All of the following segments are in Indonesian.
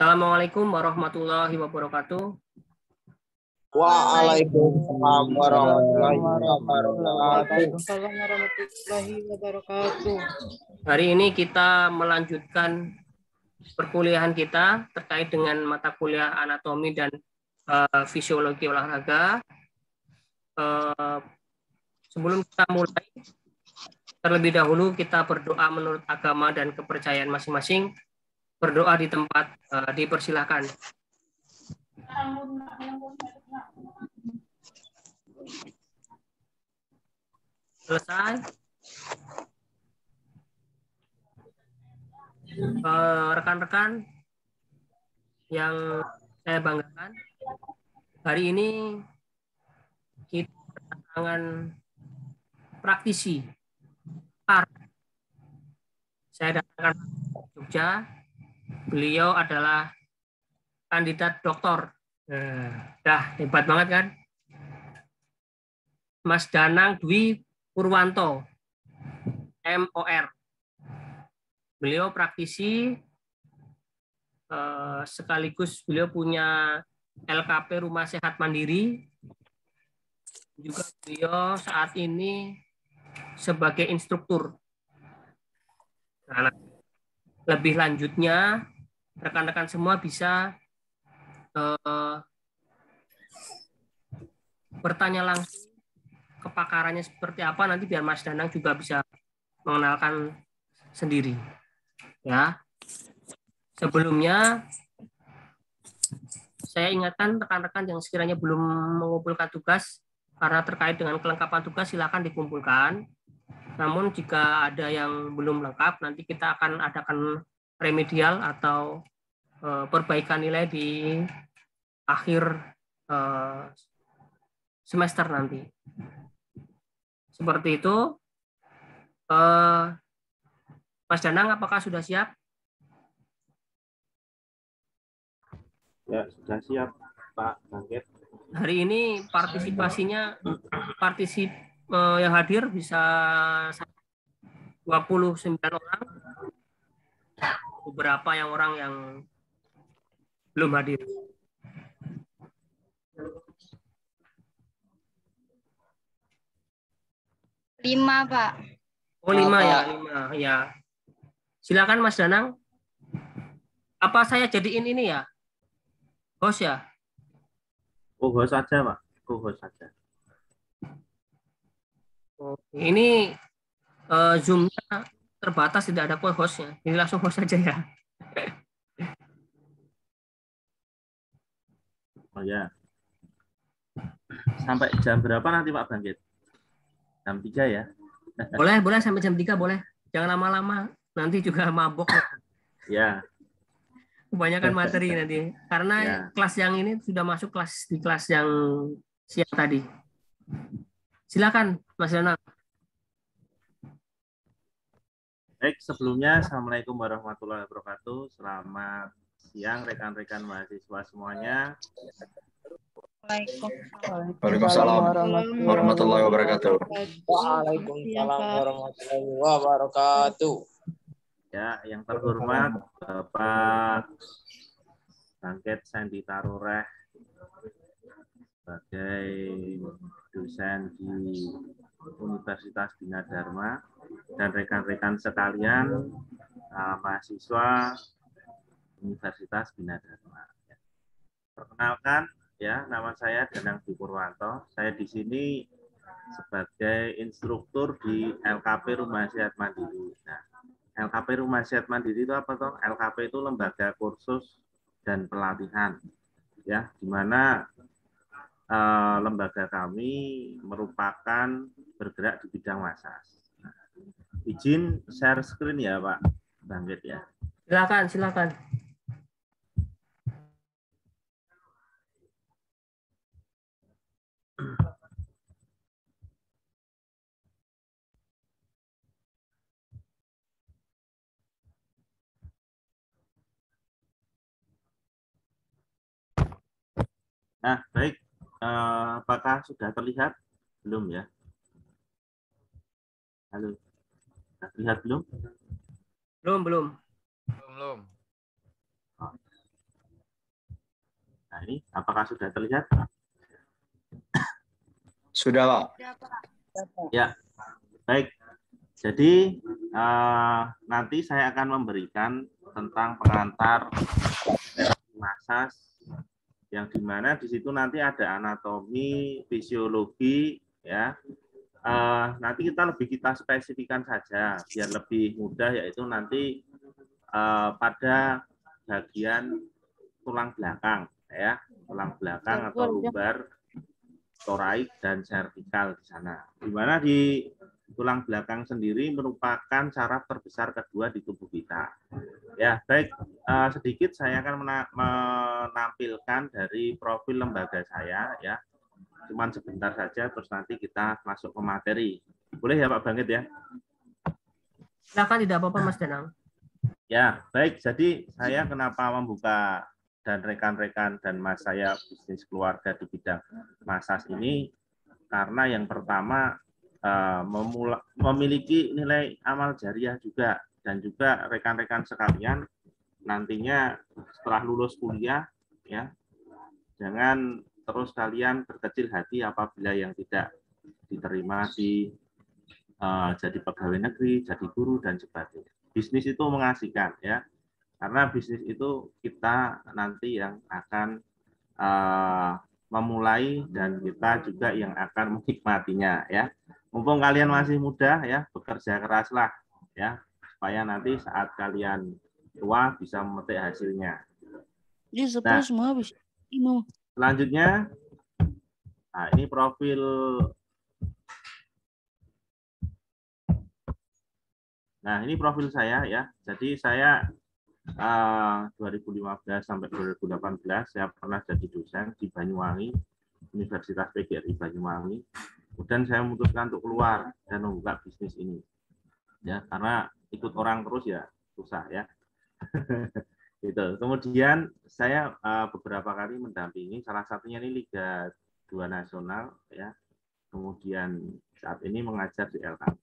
Assalamualaikum warahmatullahi wabarakatuh. Waalaikumsalam warahmatullahi wabarakatuh. Hari ini kita melanjutkan perkuliahan kita terkait dengan mata kuliah anatomi dan fisiologi olahraga. Sebelum kita mulai, terlebih dahulu kita berdoa menurut agama dan kepercayaan masing-masing. Berdoa di tempat dipersilahkan. Selesai. Rekan-rekan yang saya banggakan, hari ini kita kedatangan praktisi. Saya datangkan Jogja. Beliau adalah kandidat doktor. Hebat banget kan? Mas Danang Dwi Purwanto, MOR. Beliau praktisi, sekaligus beliau punya LKP Rumah Sehat Mandiri. Juga beliau saat ini sebagai instruktur. Nah, lebih lanjutnya, rekan-rekan semua bisa bertanya langsung kepakarannya seperti apa, nanti biar Mas Danang juga bisa mengenalkan sendiri. Ya. Sebelumnya saya ingatkan rekan-rekan yang sekiranya belum mengumpulkan tugas, karena terkait dengan kelengkapan tugas silakan dikumpulkan. Namun jika ada yang belum lengkap, nanti kita akan adakan remedial atau perbaikan nilai di akhir semester nanti. Seperti itu. Mas Danang, apakah sudah siap? Ya, sudah siap, Pak Bangkit. Hari ini partisipasinya, yang hadir bisa 29 orang. Beberapa orang yang belum hadir. Lima, Pak. Oh, 5 ya, 5 ya. Silakan Mas Danang. Apa saya jadiin ini ya? Host ya? Oh, host saja, Pak. Oh, host saja. Ini Zoom-nya terbatas, tidak ada co-hostnya. Ini langsung host saja ya. Oh ya. Sampai jam berapa nanti Pak Bangkit? Jam 3 ya? Boleh sampai jam 3 boleh. Jangan lama-lama. Nanti juga mabok. Ya. Kebanyakan materi nanti. Karena Ya. kelas yang ini sudah masuk di kelas yang siang tadi. Silakan Mas Danang. Baik, sebelumnya Assalamualaikum warahmatullahi wabarakatuh. Selamat siang rekan-rekan mahasiswa semuanya. Waalaikumsalam warahmatullahi wabarakatuh. Waalaikumsalam warahmatullahi wabarakatuh. Ya, yang terhormat Bapak Bangkit Sandi Tarureh sebagai dosen di Universitas Bina Dharma dan rekan-rekan sekalian mahasiswa Universitas Bina Dharma. Perkenalkan, ya, nama saya Danang Dwi Purwanto. Saya di sini sebagai instruktur di LKP Rumah Sehat Mandiri. Nah, LKP Rumah Sehat Mandiri itu apa toh? LKP itu lembaga kursus dan pelatihan, ya, di mana lembaga kami merupakan bergerak di bidang massage. Nah, izin share screen ya Pak Bangkit ya. Silakan. Nah, baik. Apakah sudah terlihat? Belum ya? Halo. Sudah terlihat belum? Belum. Belum. Nah, ini apakah sudah terlihat? Sudah, Pak. Ya, baik. Jadi nanti saya akan memberikan tentang pengantar masas, yang dimana di situ nanti ada anatomi, fisiologi, ya. Nanti kita spesifikkan saja biar lebih mudah, yaitu nanti pada bagian tulang belakang, ya, tulang belakang atau lumbar, thoraik dan servikal di sana. Di mana di tulang belakang sendiri merupakan saraf terbesar kedua di tubuh kita. Ya, baik, sedikit saya akan menampilkan dari profil lembaga saya, ya. Cuman sebentar saja, terus nanti kita masuk ke materi. Boleh ya Pak Bangkit ya? Silakan, tidak apa-apa Mas Danang. Ya, baik. Jadi saya kenapa membuka dan rekan-rekan dan mas saya bisnis keluarga di bidang masas ini, karena yang pertama memiliki nilai amal jariah juga, dan juga rekan-rekan sekalian nantinya setelah lulus kuliah, ya, jangan terus kalian berkecil hati apabila yang tidak diterima di jadi pegawai negeri, jadi guru dan sebagainya. Bisnis itu mengasihkan, ya, karena bisnis itu kita nanti yang akan memulai dan kita juga yang akan menikmatinya, ya. Mumpung kalian masih muda, ya, bekerja keraslah, ya, supaya nanti saat kalian tua bisa memetik hasilnya. Nah, selanjutnya, nah ini profil. Nah, ini profil saya, ya. Jadi saya 2015 sampai 2018 saya pernah jadi dosen di Banyuwangi, Universitas PGRI Banyuwangi. Kemudian saya memutuskan untuk keluar dan membuka bisnis ini, ya, karena ikut orang terus ya susah, ya. Gitu. Kemudian saya beberapa kali mendampingi, salah satunya ini Liga 2 Nasional, ya. Kemudian saat ini mengajar di LKP.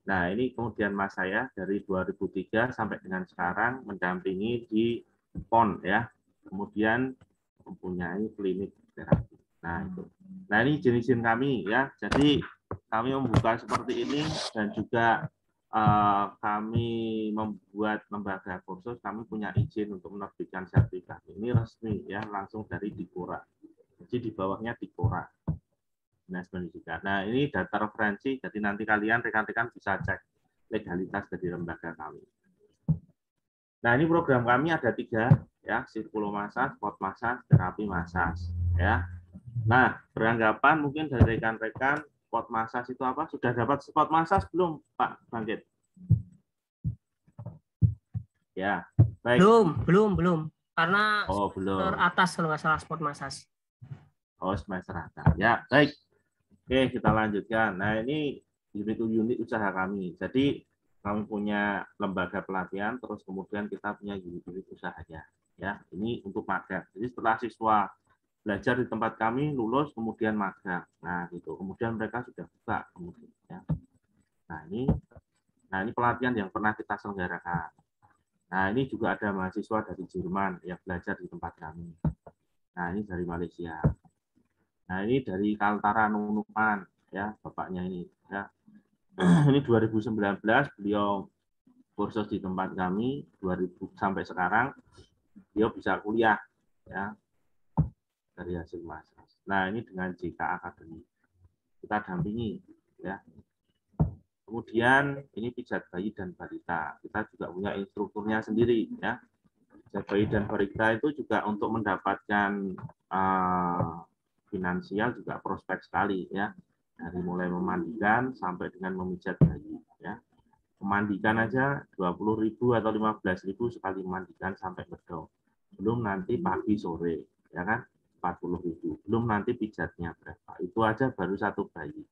Nah, ini kemudian mas saya dari 2003 sampai dengan sekarang mendampingi di PON, ya. Kemudian mempunyai klinik terapi. Nah, itu. Nah, ini jenis-jenis kami, ya. Jadi kami membuka seperti ini, dan juga kami membuat lembaga kursus, kami punya izin untuk menerbitkan sertifikat. Ini resmi, ya, langsung dari Dikora. Jadi di bawahnya Dikora. Dinas Pendidikan. Nah, ini data referensi, jadi nanti kalian rekan-rekan bisa cek legalitas dari lembaga kami. Nah, ini program kami ada 3, ya, sirkulo masas, spot masas, terapi masas, ya. Nah, beranggapan mungkin dari rekan-rekan spot masas itu apa? Sudah dapat spot masas belum, Pak Bangkit? Ya, baik. Belum. Karena belum. teratas kalau nggak salah spot masas. Semester atas. Ya, baik. Oke, kita lanjutkan. Nah, ini unit usaha kami. Jadi, kami punya lembaga pelatihan, terus kemudian kita punya unit usahanya. Ya, ini untuk magang. Jadi, setelah siswa belajar di tempat kami, lulus, kemudian magang. Nah, gitu. Kemudian mereka sudah buka. Kemudian, ya. Nah, ini pelatihan yang pernah kita selenggarakan. Nah, ini juga ada mahasiswa dari Jerman yang belajar di tempat kami. Nah, ini dari Malaysia. Nah, ini dari Kaltara Nunukan, ya, bapaknya ini, ya. Ini 2019 beliau kursus di tempat kami, 2000 sampai sekarang beliau bisa kuliah, ya, dari hasil masas. Nah, ini dengan JK Academy kita dampingi, ya. Kemudian ini pijat bayi dan balita, kita juga punya instrukturnya sendiri, ya. Pijat bayi dan balita itu juga untuk mendapatkan finansial juga prospek sekali, ya, dari mulai memandikan sampai dengan memijat bayi, ya. Memandikan aja 20.000 atau 15.000 sekali memandikan sampai bedong, belum nanti pagi sore, ya kan, 40.000, belum nanti pijatnya berapa, itu aja baru 1 bayi,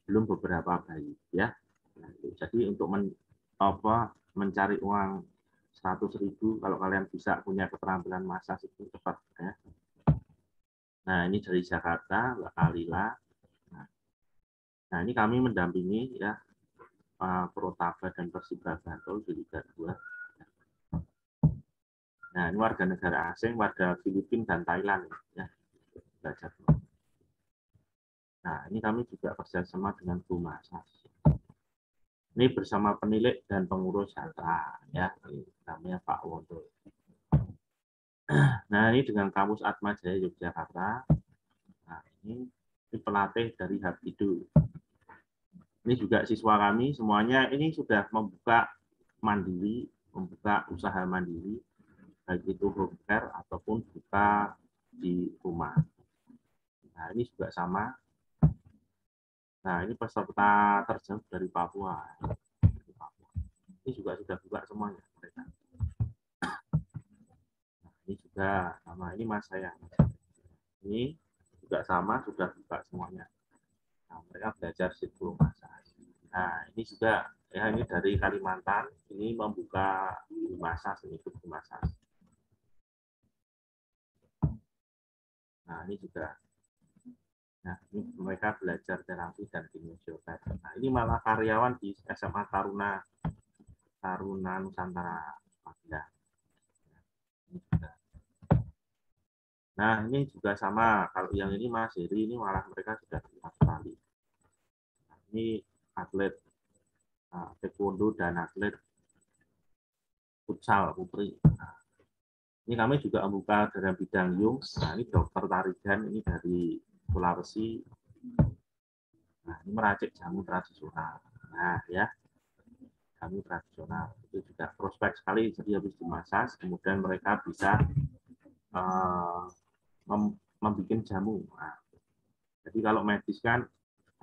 belum beberapa bayi, ya. Nah, jadi untuk mencari uang 100.000 kalau kalian bisa punya keterampilan masas itu cepat, ya. Nah, ini dari Jakarta, Mbak Alila. Nah, ini kami mendampingi, ya, Protaba dan Persiba Bantul di Liga 2. Nah, ini warga negara asing, warga Filipina dan Thailand ya. Belajar. Nah, ini kami juga kerjasama dengan Bu Masas. Ini bersama penilik dan pengurus sentra ya. Ini namanya Pak Wondo. Nah, ini dengan kampus Atma Jaya Yogyakarta. Nah, ini pelatih dari Habidu. Ini juga siswa kami semuanya ini sudah membuka mandiri, membuka usaha mandiri, baik itu home care ataupun buka di rumah. Nah, ini juga sama. Nah, ini peserta terjauh dari Papua. Ini juga sudah buka semuanya mereka. Nah, ini juga sama, ini Mas saya. Ini juga sama, sudah buka semuanya. Nah, mereka belajar psikologi massage. Nah, ini juga ya ini dari Kalimantan, ini membuka di massage, ini ikut di massage. Nah, ini juga. Nah, ini mereka belajar terapi dan kinesioterapi. Nah, ini malah karyawan di SMA Taruna Nusantara. Nah, ini juga sama. Kalau yang ini Mas Heri, ini malah mereka sudah di Australia. Nah, ini atlet taekwondo dan atlet futsal putri. Nah, ini kami juga membuka dalam bidang Yung. Nah, ini dokter Tarigan, ini dari Sulawesi. Nah, ini meracik jamu tradisional. Nah, ya, jamu tradisional. Itu juga prospek sekali. Jadi habis dimasas, kemudian mereka bisa membuat jamu. Nah, jadi kalau medis kan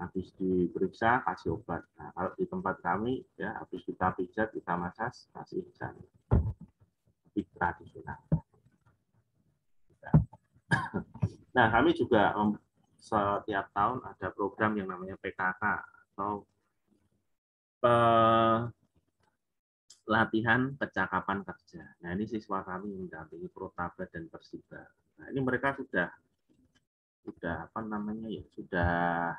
habis diperiksa kasih obat. Nah, kalau di tempat kami ya habis kita pijat, kita masas, kasih jamu. Lebih tradisional. Nah, kami juga setiap tahun ada program yang namanya PKK atau latihan kecakapan kerja. Nah, ini siswa kami mendampingi Protaba dan Persiba. Nah, ini mereka sudah apa namanya ya, sudah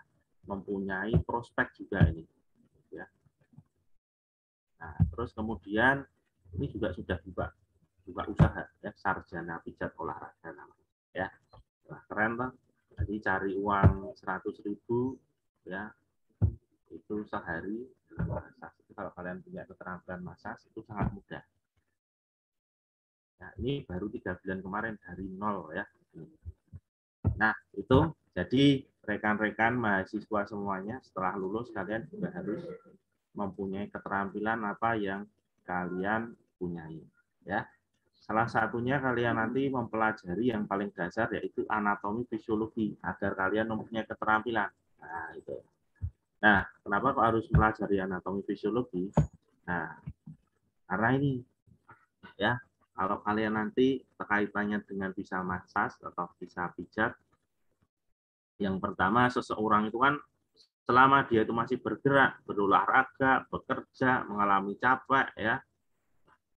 mempunyai prospek juga ini. Ya. Nah, terus kemudian ini juga sudah buka usaha ya, sarjana pijat olahraga namanya. Ya. Nah, keren Bang. Jadi cari uang 100.000 ya. Itu sehari massage. Kalau kalian punya keterampilan massage itu sangat mudah. Nah, ini baru 3 bulan kemarin dari nol ya. Nah, itu jadi rekan-rekan mahasiswa semuanya setelah lulus kalian juga harus mempunyai keterampilan apa yang kalian punyai ya. Salah satunya kalian nanti mempelajari yang paling dasar yaitu anatomi fisiologi agar kalian mempunyai keterampilan. Nah, itu. Nah, kenapa kok harus mempelajari anatomi fisiologi? Nah, karena ini ya, kalau kalian nanti kaitannya dengan bisa massage atau bisa pijat, yang pertama seseorang itu kan selama dia itu masih bergerak, berolahraga, bekerja, mengalami capek ya,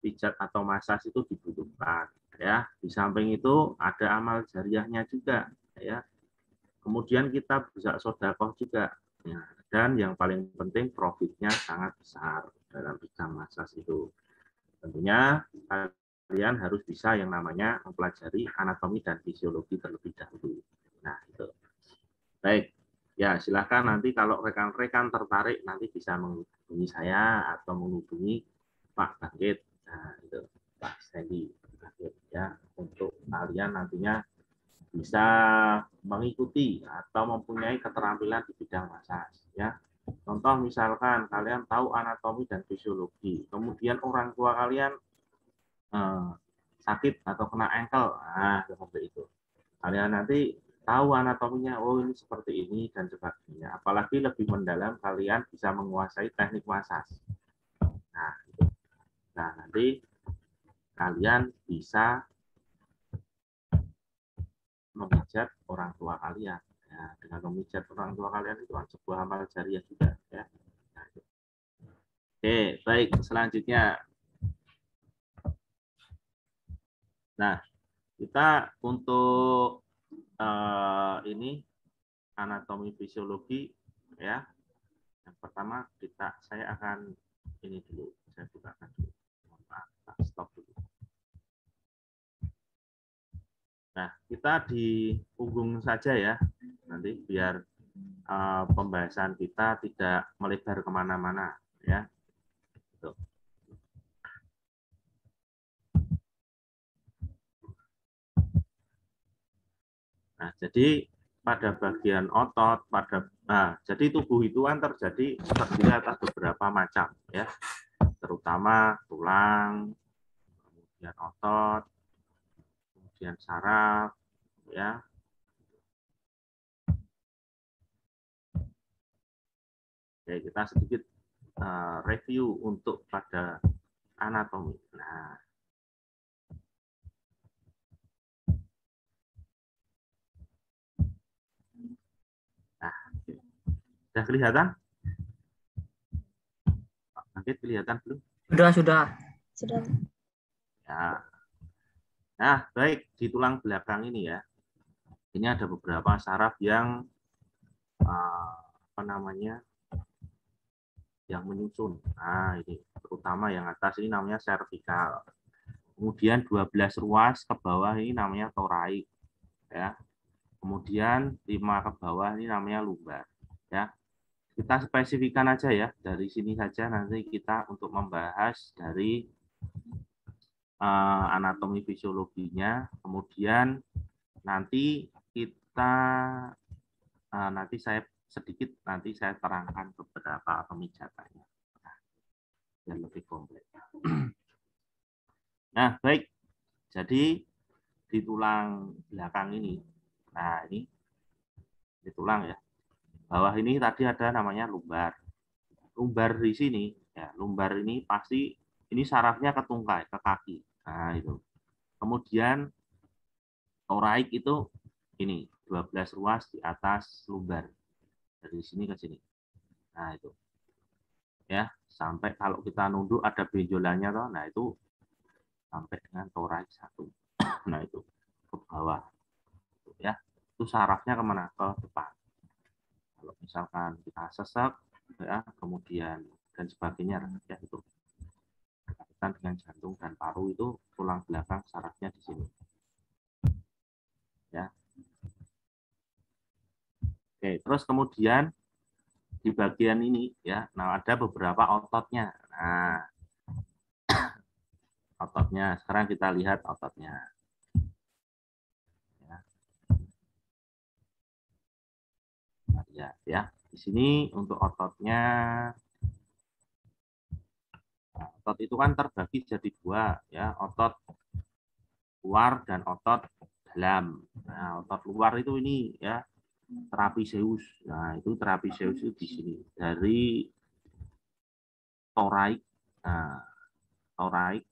pijat atau massage itu dibutuhkan ya. Di samping itu ada amal jariahnya juga ya. Kemudian kita bisa sedekah juga ya. Dan yang paling penting profitnya sangat besar dalam bidang massage itu. Tentunya kalian harus bisa yang namanya mempelajari anatomi dan fisiologi terlebih dahulu. Nah, itu. Baik. Ya, silahkan nanti kalau rekan-rekan tertarik nanti bisa menghubungi saya atau menghubungi Pak Bangkit. Nah, itu Pak Sandy ya, untuk kalian nantinya bisa mengikuti atau mempunyai keterampilan di bidang massage ya. Contoh misalkan kalian tahu anatomi dan fisiologi, kemudian orang tua kalian sakit atau kena ankle, nah seperti itu. Kalian nanti tahu anatominya, oh ini seperti ini dan sebagainya. Apalagi lebih mendalam, kalian bisa menguasai teknik massage. Nah, itu. Nah nanti kalian bisa memijat orang tua kalian. Ya, dengan memijat orang tua kalian itu sebuah amal jariah juga. Ya. Nah, oke, baik. Selanjutnya, nah kita untuk ini anatomi fisiologi ya. Yang pertama saya akan ini dulu, saya bukakan dulu. Maaf, stop dulu. Nah, kita di punggung saja ya, nanti biar pembahasan kita tidak melebar kemana-mana ya. Tuh. Nah, jadi pada bagian otot, jadi tubuh itu kan terdiri atas beberapa macam ya, terutama tulang, kemudian otot, kemudian saraf, ya. Oke, kita sedikit review untuk pada anatomi. Nah, sudah kelihatan? Nanti kelihatan belum? Sudah. Ya. Nah, baik, di tulang belakang ini ya. Ini ada beberapa saraf yang yang menyusun. Nah, ini terutama yang atas ini namanya servikal. Kemudian 12 ruas ke bawah ini namanya toraik ya. Kemudian 5 ke bawah ini namanya lumbar ya. Kita spesifikkan aja ya, dari sini saja nanti kita untuk membahas dari anatomi fisiologinya. Kemudian nanti kita nanti saya terangkan beberapa pemijatannya yang lebih kompleks. Nah, baik. Jadi di tulang belakang ini, nah ini di tulang ya. Bawah ini tadi ada namanya lumbar. Lumbar di sini, ya lumbar ini pasti ini sarafnya ke tungkai, ke kaki. Nah itu. Kemudian toraik itu ini 12 ruas di atas lumbar dari sini ke sini. Nah itu. Ya, sampai kalau kita nunduk ada benjolannya toh. Nah itu sampai dengan toraik 1. Nah itu ke bawah. Ya, itu sarafnya kemana? Ke depan. Kalau misalkan kita sesek, ya, kemudian dan sebagainya, ya itu berkaitan dengan jantung dan paru itu tulang belakang sarafnya di sini. Ya. Oke, terus kemudian di bagian ini ya, nah ada beberapa ototnya. Nah, ototnya sekarang kita lihat ototnya. Ya. Nah, ya. Di sini untuk ototnya, nah, otot itu kan terbagi jadi 2 ya, otot luar dan otot dalam. Nah, otot luar itu ini ya trapezius. Nah, itu trapezius itu di sini dari toraik. Nah, toraik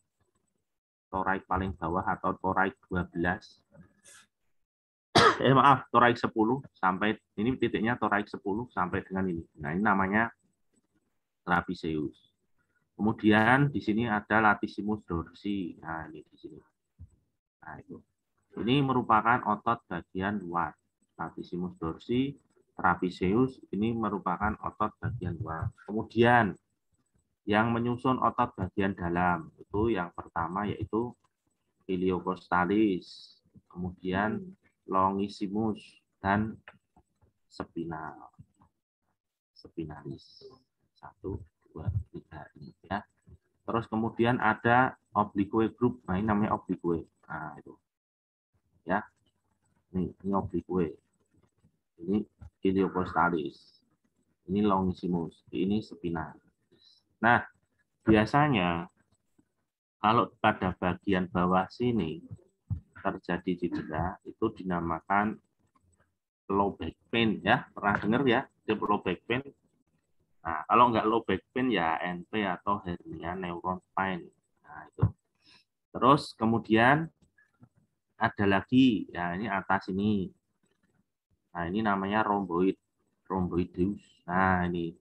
paling bawah atau toraik 12. Toraik 10 sampai ini titiknya toraik 10 sampai dengan ini. Nah, ini namanya trapezius. Kemudian di sini ada latissimus dorsi. Nah, ini di sini. Nah, itu. Ini merupakan otot bagian luar. Latissimus dorsi, trapezius ini merupakan otot bagian luar. Kemudian yang menyusun otot bagian dalam itu yang pertama yaitu iliocostalis, kemudian longissimus dan spinalis. 1, 2, 3 ini ya. Terus kemudian ada oblique group. Nah, ini namanya oblique. Nah, itu. Ya. Ini oblique. Ini iliocostalis. Ini longissimus, ini spinalis. Nah, biasanya kalau pada bagian bawah sini terjadi cedera itu dinamakan low back pain ya. Pernah dengar ya, low back pain? Nah, kalau nggak low back pain ya NP atau hernia neuron pain. Nah, itu. Terus kemudian ada lagi ya, ini atas ini. Nah, ini namanya rhomboideus. Nah, ini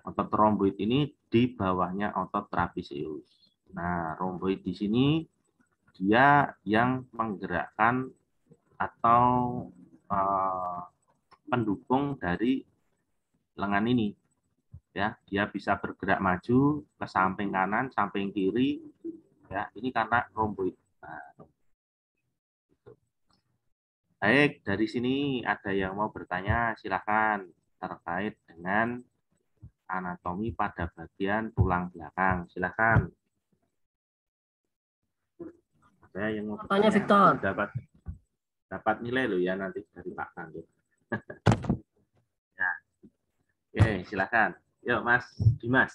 otot rhomboid ini di bawahnya otot trapezius. Nah, rhomboid di sini dia yang menggerakkan atau pendukung dari lengan ini. Ya, dia bisa bergerak maju ke samping kanan, samping kiri. Ya, ini karena rhomboid. Nah, Baik, dari sini ada yang mau bertanya, silakan terkait dengan anatomi pada bagian tulang belakang. Silakan. Ada yang mau Tanya bertanya, Victor. dapat nilai loh ya nanti dari Pak Kandir. Ya, oke, silakan. Yuk, Mas Dimas.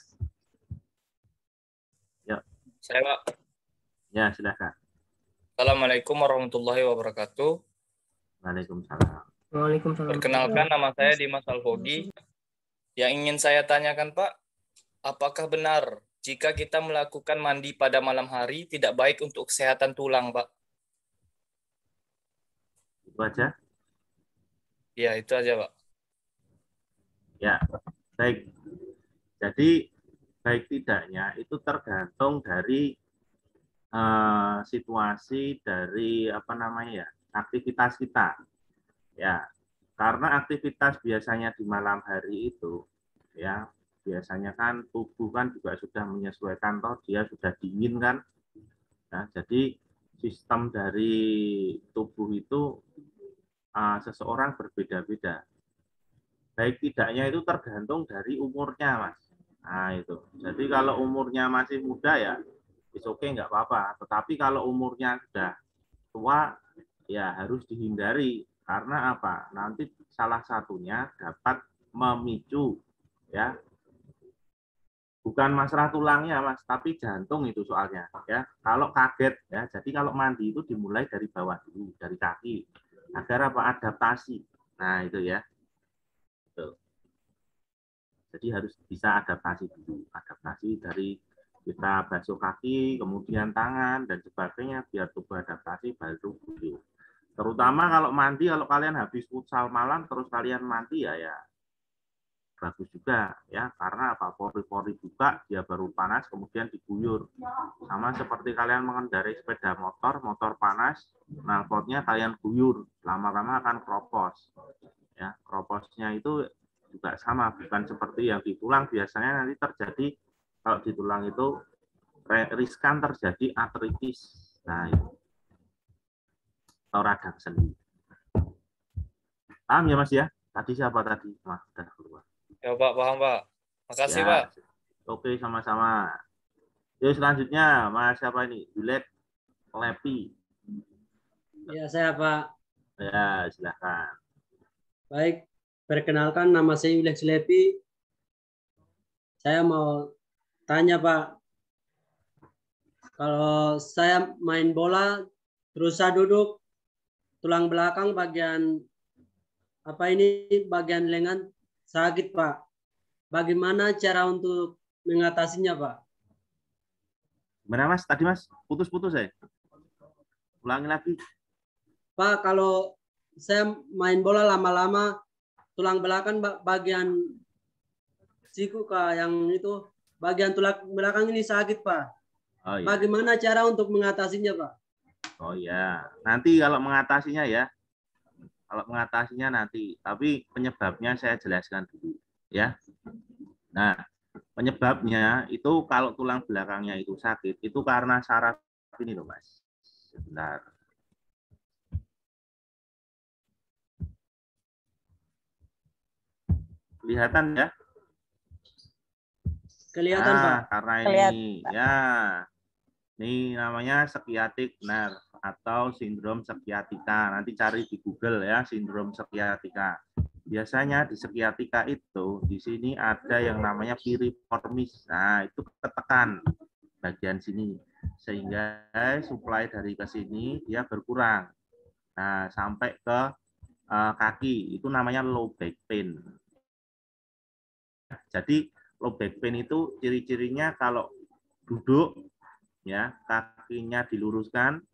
Yuk. Saya, Pak. Ya, silakan. Assalamualaikum warahmatullahi wabarakatuh. Waalaikumsalam. Waalaikumsalam. Perkenalkan, nama saya Dimas Alfogi. Yang ingin saya tanyakan, Pak, apakah benar jika kita melakukan mandi pada malam hari tidak baik untuk kesehatan tulang, Pak? Itu aja. Ya, itu aja, Pak. Ya, baik. Jadi baik tidaknya itu tergantung dari situasi dari apa namanya ya, aktivitas kita. Ya, karena aktivitas biasanya di malam hari itu ya, biasanya kan tubuh kan juga sudah menyesuaikan, toh dia sudah dingin kan. Nah, jadi sistem dari tubuh itu seseorang berbeda-beda. Baik tidaknya itu tergantung dari umurnya, Mas. Nah, itu. Jadi kalau umurnya masih muda ya, oke, nggak apa-apa. Tetapi kalau umurnya sudah tua, ya harus dihindari. Karena apa? Nanti salah satunya dapat memicu, ya, bukan masalah tulangnya, Mas, tapi jantung itu soalnya. Ya, kalau kaget, ya, jadi kalau mandi itu dimulai dari bawah dulu, dari kaki, agar apa? Adaptasi. Nah, itu ya. Tuh. Jadi harus bisa adaptasi dulu, adaptasi dari kita basuh kaki, kemudian tangan dan sebagainya biar tubuh adaptasi baru dulu. Terutama kalau mandi, kalau kalian habis futsal malam terus kalian mandi ya bagus juga ya, karena apa, pori-pori buka, dia baru panas kemudian diguyur. Sama seperti kalian mengendarai sepeda motor, motor panas, knalpotnya kalian guyur, lama-lama akan kropos. Ya, kroposnya itu juga sama, bukan seperti yang di tulang. Biasanya nanti terjadi, kalau di tulang itu riskan terjadi artritis. Nah, itu atau radang sendi. Paham ya, Mas ya? Tadi siapa tadi? Mas, sudah keluar. Ya, Pak, paham, Pak. Makasih, Ya. Pak. Oke, sama-sama. Yuk selanjutnya, Mas siapa ini? Juliet Lepi. Ya, saya Pak. Ya, silakan. Baik, perkenalkan nama saya Wilek Lepi. Saya mau tanya Pak, kalau saya main bola terus saya duduk, tulang belakang bagian bagian lengan sakit Pak. Bagaimana cara untuk mengatasinya Pak? Gimana Mas? Tadi Mas putus-putus ya? Ulangi lagi. Pak, kalau saya main bola lama-lama tulang belakang bagian siku yang itu bagian tulang belakang ini sakit Pak. Oh, iya. Bagaimana cara untuk mengatasinya Pak? Oh ya, nanti kalau mengatasinya ya, nanti. Tapi penyebabnya saya jelaskan dulu ya. Nah, penyebabnya itu kalau tulang belakangnya itu sakit itu karena saraf ini loh Mas. Sebentar. Kelihatan ya? Kelihatan Pak. Karena ini ya, ini namanya sciatic nerve atau sindrom sciatica. Nanti cari di Google ya, sindrom sciatica. Biasanya di sciatica itu di sini ada yang namanya piriformis. Nah, itu ketekan bagian sini sehingga suplai dari ke sini dia berkurang. Nah, sampai ke kaki itu namanya low back pain. Jadi low back pain itu ciri-cirinya kalau duduk ya, kakinya diluruskan,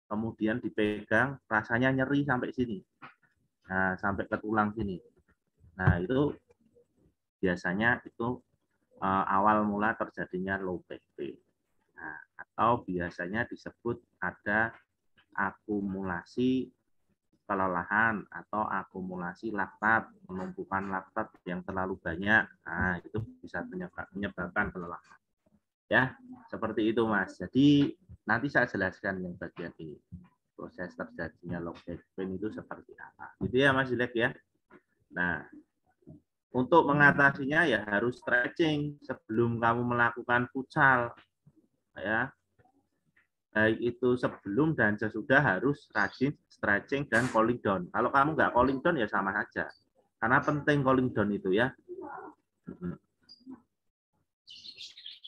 kemudian dipegang, rasanya nyeri sampai sini. Nah, sampai ke tulang sini. Nah, itu biasanya itu awal mula terjadinya low back pain. Nah, atau biasanya disebut ada akumulasi kelelahan atau akumulasi laktat, penumpukan laktat yang terlalu banyak. Nah, itu bisa menyebabkan kelelahan. Ya, seperti itu Mas. Jadi nanti saya jelaskan yang bagian ini. proses terjadinya low back pain itu seperti apa. Gitu ya Mas Dilek ya. Nah, untuk mengatasinya ya harus stretching sebelum kamu melakukan futsal. Ya. Baik itu sebelum dan sesudah harus rajin stretching dan cooling down. Kalau kamu nggak cooling down ya sama saja. Karena penting cooling down itu ya.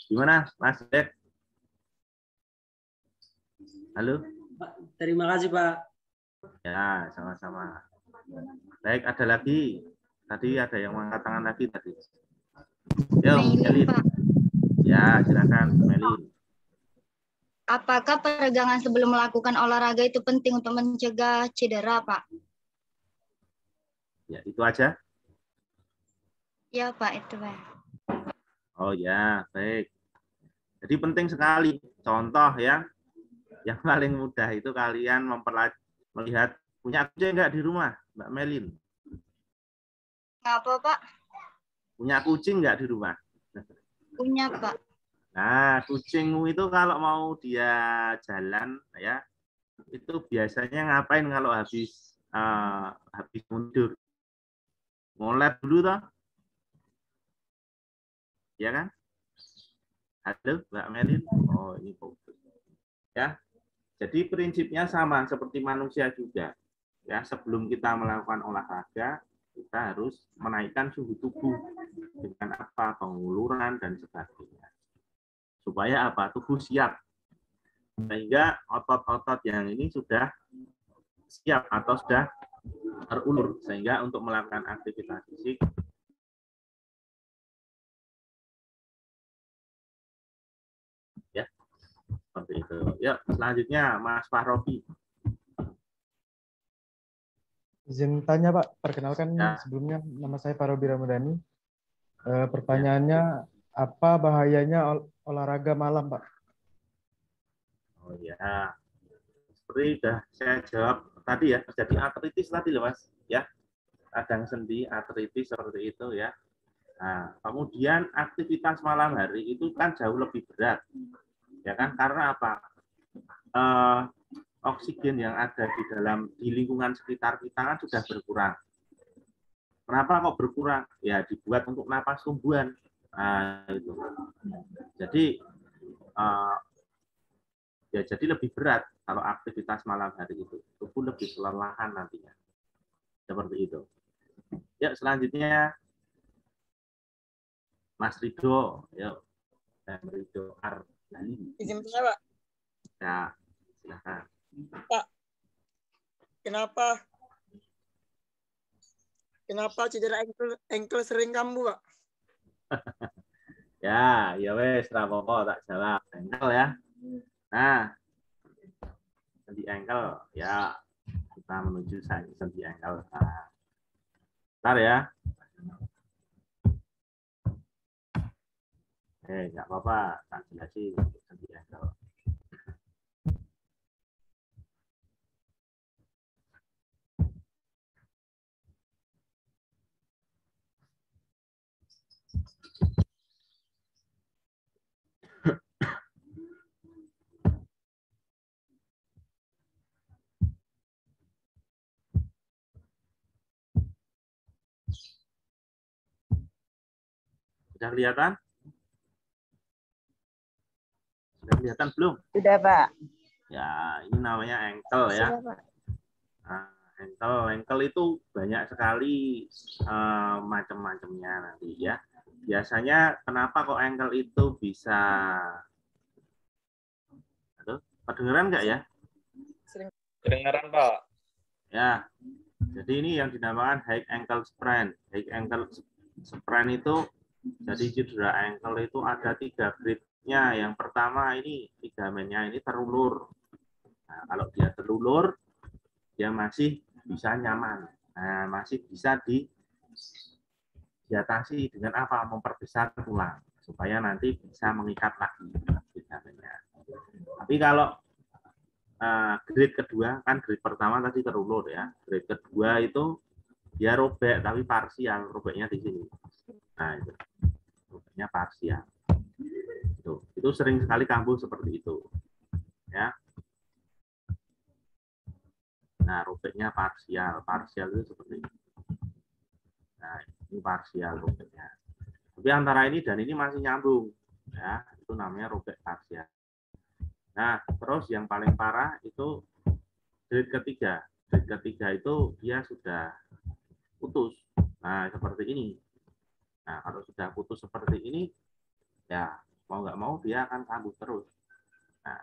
Gimana Mas Dilek? Halo? Terima kasih Pak. Ya, sama-sama. Baik, ada lagi. Tadi ada yang mengangkat tangan lagi tadi. Yo, Melin. Ya, silakan Melin. Apakah peregangan sebelum melakukan olahraga itu penting untuk mencegah cedera, Pak? Ya, itu aja. Ya, Pak, itu, Pak. Oh ya, baik. Jadi penting sekali. Contoh ya, yang paling mudah itu kalian melihat punya kucing nggak di rumah, Mbak Melin? Apa, Pak? Punya kucing nggak di rumah? Punya, Pak. Nah, kucingmu itu kalau mau dia jalan ya, itu biasanya ngapain kalau habis mundur? Ngolet dulu toh? Ya kan? Halo, Mbak Melin. Oh, ini fokus. Ya. Jadi prinsipnya sama seperti manusia juga. Ya, sebelum kita melakukan olahraga, kita harus menaikkan suhu tubuh dengan apa? Penguluran dan sebagainya. Supaya apa? Tubuh siap. Sehingga otot-otot yang ini sudah siap atau sudah terulur sehingga untuk melakukan aktivitas fisik ya seperti itu. Ya, selanjutnya Mas Fahrobi. Izin tanya Pak, perkenalkan Ya. sebelumnya nama saya Fahrobi Ramadhani. Pertanyaannya apa bahayanya olahraga malam Pak? Oh ya, seperti sudah saya jawab tadi ya, terjadi artritis tadi loh Mas, ya, radang sendi, artritis seperti itu ya. Nah, kemudian aktivitas malam hari itu kan jauh lebih berat, ya kan? Karena apa? Oksigen yang ada di lingkungan sekitar kita kan sudah berkurang. Kenapa kok berkurang? Ya dibuat untuk napas tumbuhan. Nah, itu. Jadi ya jadi lebih berat kalau aktivitas malam hari itu. Tubuh lebih kelelahan nantinya. Seperti itu. Ya, selanjutnya Mas Rido, ya. Rido Ardani. Izin saya, Pak. Ya, silakan. Pak, kenapa cedera ankle sering kambuh, Pak? Ya, ya wes, rapopo tak jawab. Ankle ya. Nah, sendi ankle, ya kita menuju sendi ankle. Nah, bentar ya. Nggak apa-apa, tak jelasin sendi ankle. Sudah kelihatan? Sudah kelihatan belum? Sudah, Pak. Ya, ini namanya ankle ya. Sudah, Pak. Nah, ankle itu banyak sekali macam-macamnya nanti ya. Biasanya kenapa kok ankle itu bisa? Aduh, kedengeran nggak ya? Kedengaran, Pak. Ya, jadi ini yang dinamakan high ankle sprain. High ankle sprain itu jadi cedera ankle itu ada 3 grade-nya. Yang pertama ini ligamennya ini terulur. Nah, kalau dia terulur, dia masih bisa nyaman. Nah, masih bisa diatasi dengan apa? Memperbesar tulang supaya nanti bisa mengikat lagi ligamennya. Tapi kalau grade kedua, kan grade pertama tadi terulur ya. Grade kedua itu dia robek tapi parsial, robeknya di sini. Nah, itu robeknya parsial. Itu sering sekali kambuh seperti itu. Ya. Nah, robeknya parsial. Parsial itu seperti ini. Nah, ini parsial robeknya. Tapi antara ini dan ini masih nyambung. Ya, itu namanya robek parsial. Nah, terus yang paling parah itu grade ketiga. Grade ketiga itu dia sudah putus. Nah, seperti ini. Nah, kalau sudah putus seperti ini, ya mau nggak mau dia akan kambuh terus. Nah,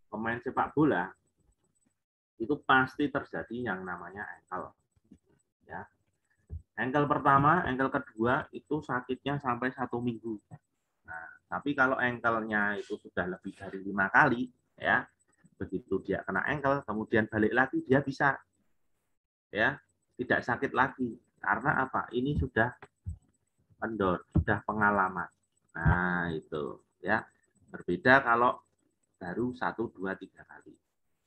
pemain sepak bola itu pasti terjadi yang namanya ankle. Ya. Ankle pertama, ankle kedua itu sakitnya sampai 1 minggu. Nah, tapi kalau ankle-nya itu sudah lebih dari 5 kali, ya, begitu dia kena ankle, kemudian balik lagi dia bisa, ya, tidak sakit lagi. Karena apa? Ini sudah kendor, sudah pengalaman. Nah, itu, ya, berbeda kalau baru 1, 2, 3 kali.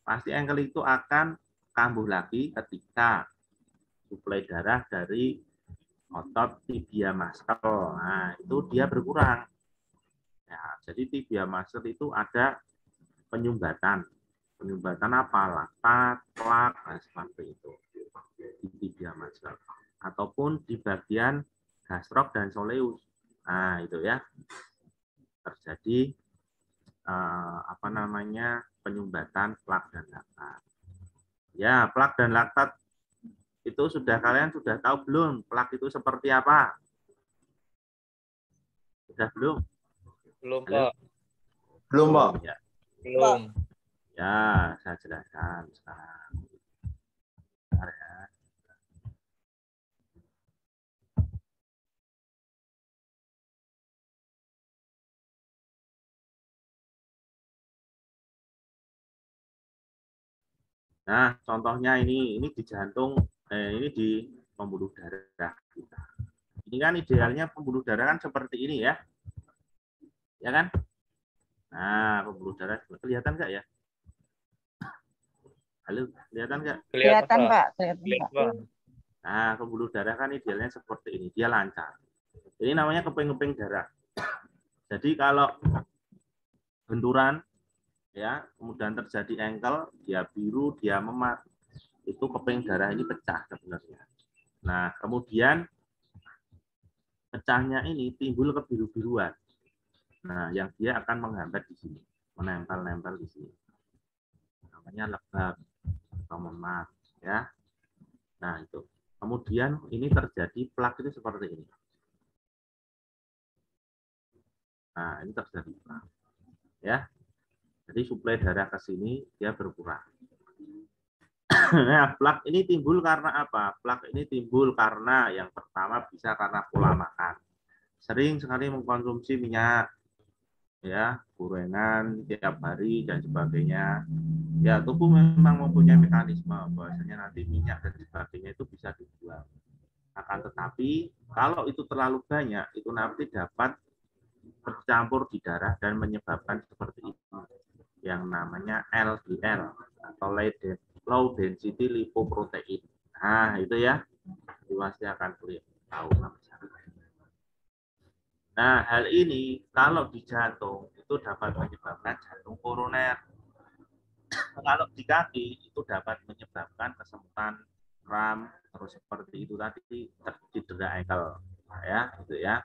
Pasti ankle itu akan kambuh lagi ketika suplai darah dari otot tibia muscle. Nah, itu dia berkurang. Ya, jadi tibia muscle itu ada penyumbatan. Penyumbatan apa? Laktat, plak, nah seperti itu. Di tibia muscle. Ataupun di bagian gastrok dan soleus. Nah, itu ya. Terjadi apa namanya? Penyumbatan plak dan laktat. Ya, plak dan laktat itu kalian sudah tahu belum plak itu seperti apa? Sudah belum? Belum, Halo? Pak. Belum, Pak. Ya. Belum. Ya, saya jelaskan sekarang. Bentar ya. Nah, contohnya ini di jantung, ini di pembuluh darah kita. Ini kan idealnya pembuluh darah kan seperti ini ya, ya kan? Nah, pembuluh darah kelihatan nggak ya? Halo, kelihatan nggak? Kelihatan, Pak. Kelihatan, Pak. Nah, pembuluh darah kan idealnya seperti ini, dia lancar. Ini namanya keping-keping darah. Jadi kalau benturan, ya, kemudian terjadi ankle, dia biru, dia memar, itu keping darah ini pecah sebenarnya. Nah, kemudian pecahnya ini timbul kebiru-biruan. Nah, yang dia akan menghambat di sini, menempel-nempel di sini. Namanya lebam atau memar, ya. Nah, itu. Kemudian ini terjadi plak itu seperti ini. Nah, ini terjadi plak. Ya. Jadi suplai darah ke sini dia berkurang. Nah, plak ini timbul karena apa? Plak ini timbul karena yang pertama bisa karena pola makan. Sering sekali mengkonsumsi minyak, ya, gorengan tiap hari dan sebagainya. Ya, tubuh memang mempunyai mekanisme bahwasanya nanti minyak dan sebagainya itu bisa dibuang. Akan tetapi kalau itu terlalu banyak, itu nanti dapat bercampur di darah dan menyebabkan seperti itu, yang namanya LDL atau low density lipoprotein. Nah, itu ya, pasti akan tahu. Nah, hal ini kalau di jantung itu dapat menyebabkan jantung koroner. Kalau di kaki itu dapat menyebabkan kesemutan, kram, terus seperti itu tadi cedera ankle, ya, itu ya.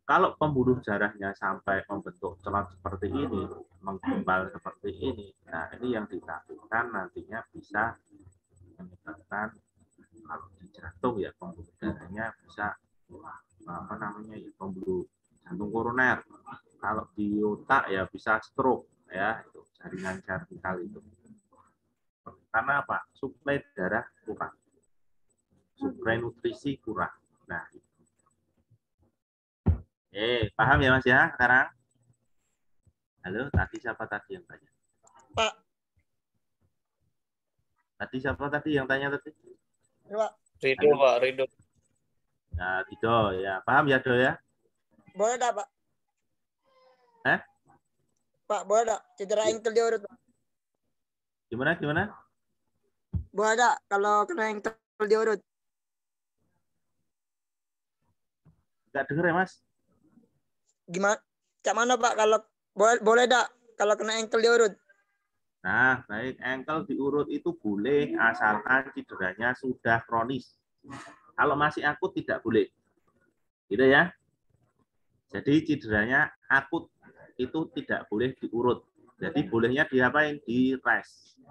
Kalau pembuluh darahnya sampai membentuk celot seperti ini, menggumpal seperti ini, nah ini yang ditakutkan nantinya bisa menyebabkan kalau di jantung ya pembuluh darahnya bisa apa namanya ya, pembuluh jantung koroner. Kalau di otak ya bisa stroke, ya, itu jaringan vertikal itu. Karena apa? Suplai darah kurang, suplai nutrisi kurang. Nah, paham ya Mas ya sekarang? Halo, tadi siapa tadi yang tanya? Pak. Tadi siapa tadi yang tanya tadi? Pak. Ridho, Pak, Ridho. Nah, Ridho ya. Paham ya, Do ya? Boleh dah, Pak. Pak, boleh dah. Cedera ankle diurut, Pak. Gimana? Boleh dah kalau kena ankle diurut. Enggak denger ya, Mas? Gimana? Cak mana, Pak, kalau boleh dah kalau kena ankle diurut? Nah, baik, ankle diurut itu boleh asalkan cederanya sudah kronis. Kalau masih akut tidak boleh. Gitu ya. Jadi cederanya akut itu tidak boleh diurut. Jadi bolehnya diapain? Di rest.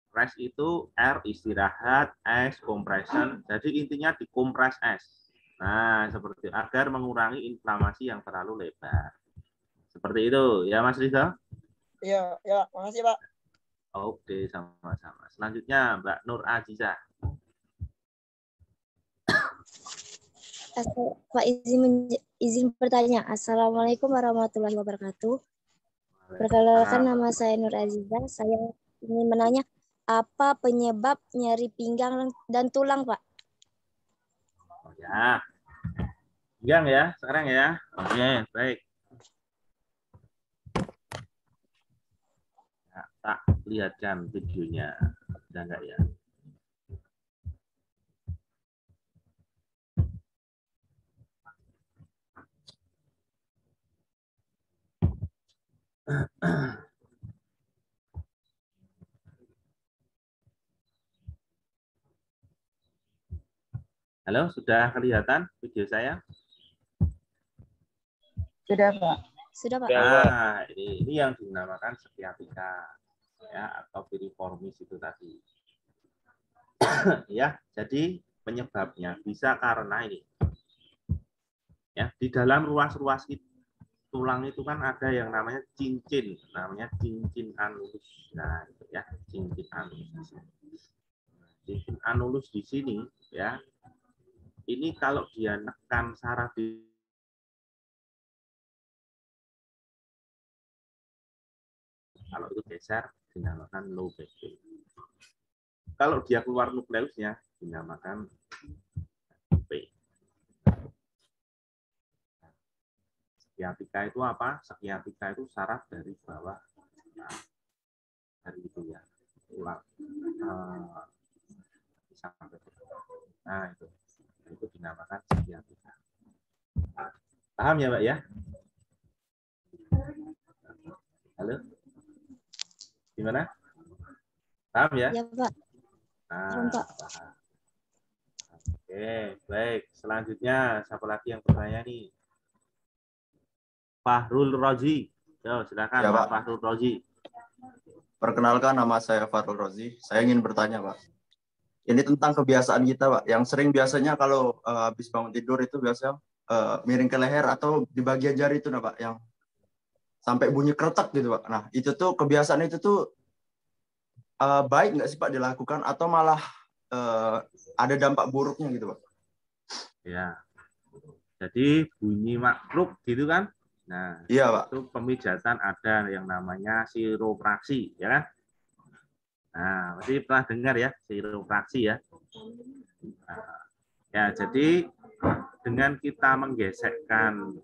Rest itu R istirahat, S compression. Jadi intinya dikompres S. Nah, seperti agar mengurangi inflamasi yang terlalu lebar. Seperti itu, ya Mas Rizal? Iya, ya, makasih Pak. Oke, sama-sama. Selanjutnya Mbak Nur Aziza. Pak, izin bertanya. Assalamualaikum warahmatullahi wabarakatuh. Perkenalkan, nama saya Nur Aziza. Saya ingin menanya, apa penyebab nyeri pinggang dan tulang, Pak? Oh ya, pinggang ya sekarang ya. Oke, baik. Ya, tak lihatkan videonya, ada enggak ya? Halo, sudah kelihatan video saya? Sudah, Pak. Sudah, Pak. Nah, ini yang dinamakan sciatica ya atau piriformis itu tadi. Ya, jadi penyebabnya bisa karena ini. Ya, di dalam ruas-ruas tulang itu kan ada yang namanya cincin, namanya cincin anulus. Nah, itu ya, cincin anulus. Cincin anulus di sini ya. Ini kalau dia nekan saraf di kalau itu geser dinamakan low back pain. Kalau dia keluar nukleusnya dinamakan pain. Sciatica itu apa? Sciatica itu saraf dari bawah, dari itu ya, tulang sampai. Nah itu dinamakan sciatica. Paham ya, Mbak ya? Halo? Gimana? Paham ya? Ya, Pak. Nah, paham. Oke, baik. Selanjutnya siapa lagi yang bertanya nih? Fahrul Rozi. Yo, silakan Ya, Pak Pak. Fahrul Rozi. Perkenalkan, nama saya Farul Rozi. Saya ingin bertanya, Pak. Ini tentang kebiasaan kita, Pak. Yang sering biasanya kalau habis bangun tidur itu biasanya miring ke leher atau di bagian jari itu, nah, Pak, yang sampai bunyi kretek gitu, Pak. Nah, itu tuh kebiasaan itu tuh baik nggak sih, Pak, dilakukan atau malah ada dampak buruknya gitu, Pak? Ya. Jadi bunyi makruk gitu kan? Nah, iya, Pak. itu pemijatan ada yang namanya siropraksi, ya kan? Nah, pasti pernah dengar ya siropraksi ya. Nah, ya, jadi dengan kita menggesekkan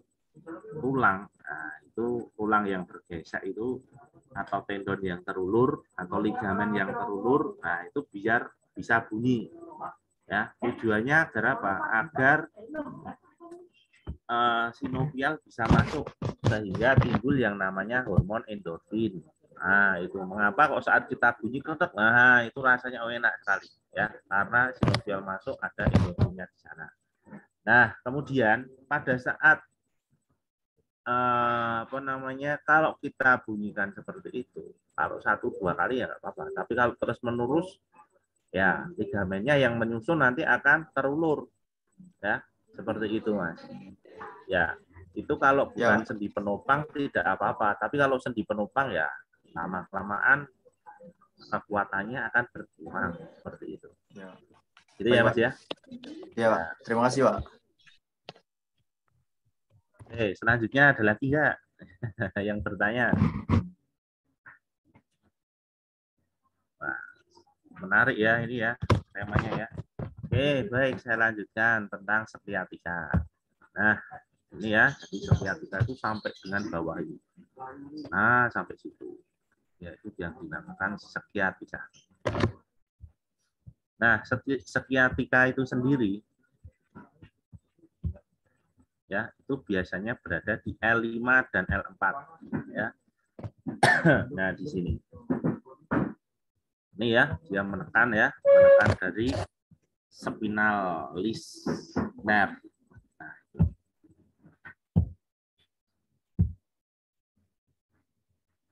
tulang, nah, itu tulang yang bergesek itu atau tendon yang terulur atau ligamen yang terulur, nah itu biar bisa bunyi. Ya, tujuannya agar apa? Agar sinovial bisa masuk sehingga timbul yang namanya hormon endorfin. Nah, itu mengapa kok saat kita bunyi ketek, nah itu rasanya enak sekali ya, karena sinovial masuk ada endorfinnya di sana. Nah, kemudian pada saat kalau kita bunyikan seperti itu, kalau 1-2 kali ya nggak apa-apa, tapi kalau terus menerus ya ligamennya yang menyusun nanti akan terulur ya, seperti itu Mas. Ya, itu kalau bukan sendi penopang tidak apa-apa, tapi kalau sendi penopang ya lama-kelamaan kekuatannya akan berkurang seperti itu. Ya. Gitu ya Mas ya. Ya, Pak. Terima kasih, Pak. Oke, selanjutnya ada lagi nggak yang bertanya? Wah, menarik ya ini ya temanya ya. Oke, baik, saya lanjutkan tentang sciatica. Nah, ini ya, jadi sciatica itu sampai dengan bawah ini. Nah, sampai situ. Yaitu yang dinamakan sciatica. Nah, sciatica itu sendiri ya, itu biasanya berada di L5 dan L4 ya. Nah, di sini. Ini ya, dia menekan dari spinal lis nerve.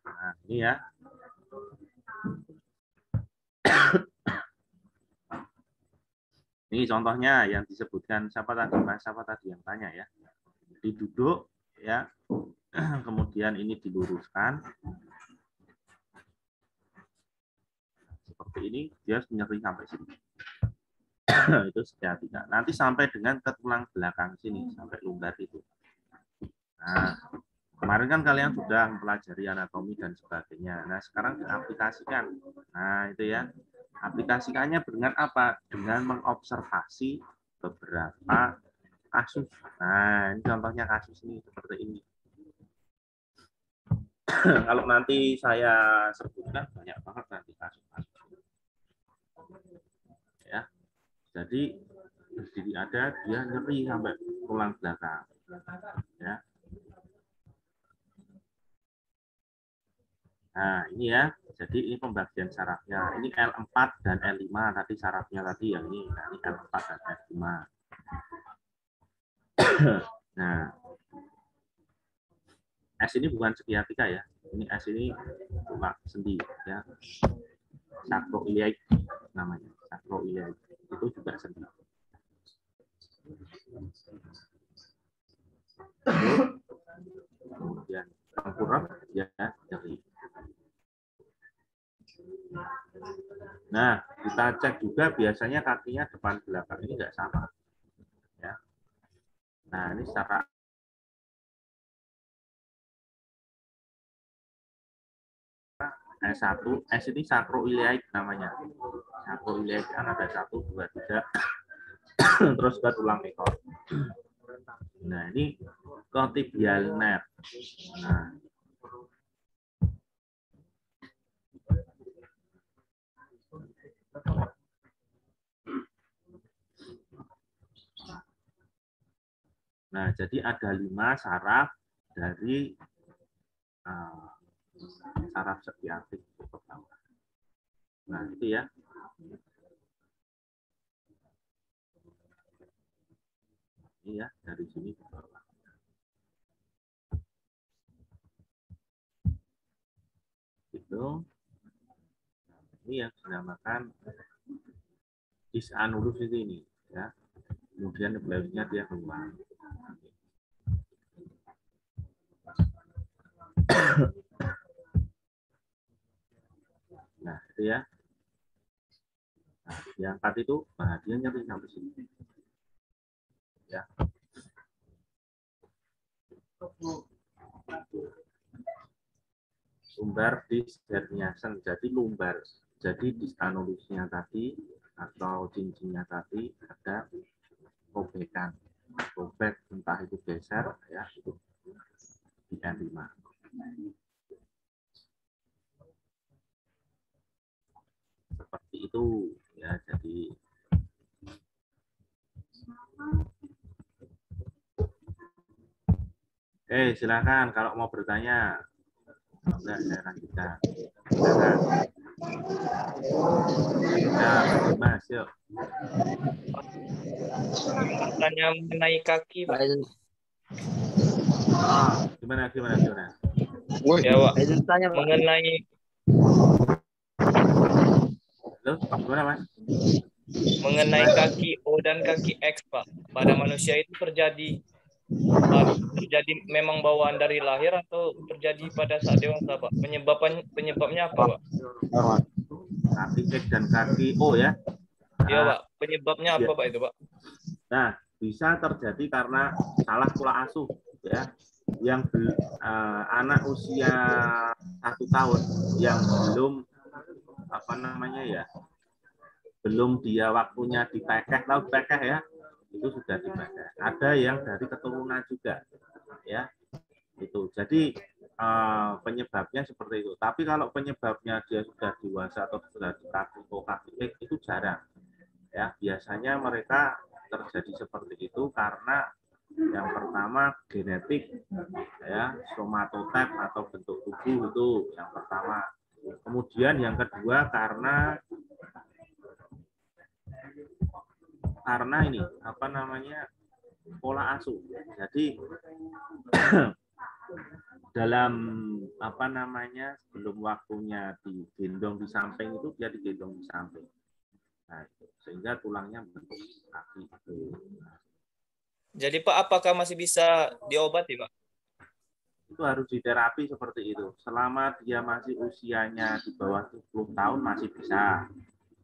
Nah, ini ya. Ini contohnya yang disebutkan siapa tadi yang tanya ya. Diduduk ya. Kemudian ini diluruskan. Seperti ini, dia nyeri sampai sini. Itu segitiga. Nanti sampai dengan ke tulang belakang sini, sampai lumbar itu. Nah, kemarin kan kalian sudah mempelajari anatomi dan sebagainya. Nah, sekarang diaplikasikan. Nah, itu ya. Aplikasikannya dengan apa? Dengan mengobservasi beberapa kasus. Nah, ini contohnya kasus ini seperti ini. Kalau nanti saya sebutkan banyak banget nanti kasus-kasus. Ya. Jadi berdiri ada dia nyeri sampai tulang belakang. Ya. Nah, ini ya. Jadi ini pembagian sarafnya. Ini L4 dan L5 tadi sarafnya tadi yang ini. Nah, ini L4 dan L5. Nah, S ini bukan segiatika ya. Ini S ini tulang sendi ya. Sacroiliac namanya. Sacroiliac itu juga sendi. Kemudian tengkurap ya nyeri. Nah, kita cek juga biasanya kakinya depan belakang ini nggak sama. Ya. Nah, ini secara S1, S ini sacroiliac namanya. Sacroiliac kan ada 1, 2, 3. Terus ke tulang ekor. Nah, ini ke tibial nerve. Nah, jadi ada 5 saraf dari saraf sciatic pertama. Nah, itu ya. Ini ya, dari sini ke bawah. Gitu. Ini yang dinamakan disanulus ini ya. Kemudian selanjutnya dia keluar. Nah, itu ya. Nah, yang 4 itu, nah, dia nyeri sampai sini. Ya. Lumbar disc herniation. Jadi lumbar. Jadi disc anulusnya tadi atau cincinnya tadi ada robekan. Robek entah itu geser ya, itu di N5. Seperti itu ya, jadi silakan kalau mau bertanya. Enggak, saya lanjutkan. Silakan. Ya, Mas, yuk. Tanya mengenai kaki, Pak. Gimana? Ya, Pak. Mengenai Halo, gimana, Mas? Mengenai kaki O dan kaki X, Pak. Pada manusia itu terjadi memang bawaan dari lahir atau terjadi pada saat dewasa, Pak? Penyebabnya apa, Pak? Kaki X dan kaki O ya? Iya, Pak. Penyebabnya apa, Pak, itu, Pak? Nah, bisa terjadi karena salah pola asuh ya. Yang anak usia 1 tahun yang belum belum dia waktunya dipekeh, tahu dipekeh ya, itu sudah dipekeh. Ada yang dari keturunan juga ya, itu. Jadi penyebabnya seperti itu. Tapi kalau penyebabnya dia sudah dewasa atau sudah di kaki itu jarang ya. Biasanya mereka terjadi seperti itu karena yang pertama genetik ya, somatotype atau bentuk tubuh itu yang pertama. Kemudian yang kedua karena ini apa namanya pola asuh. Jadi dalam apa namanya sebelum waktunya digendong di samping itu dia digendong di samping. Nah, sehingga tulangnya bentuk kaki. Jadi Pak, apakah masih bisa diobati Pak? Itu harus diterapi seperti itu. Selama dia masih usianya di bawah 10 tahun masih bisa.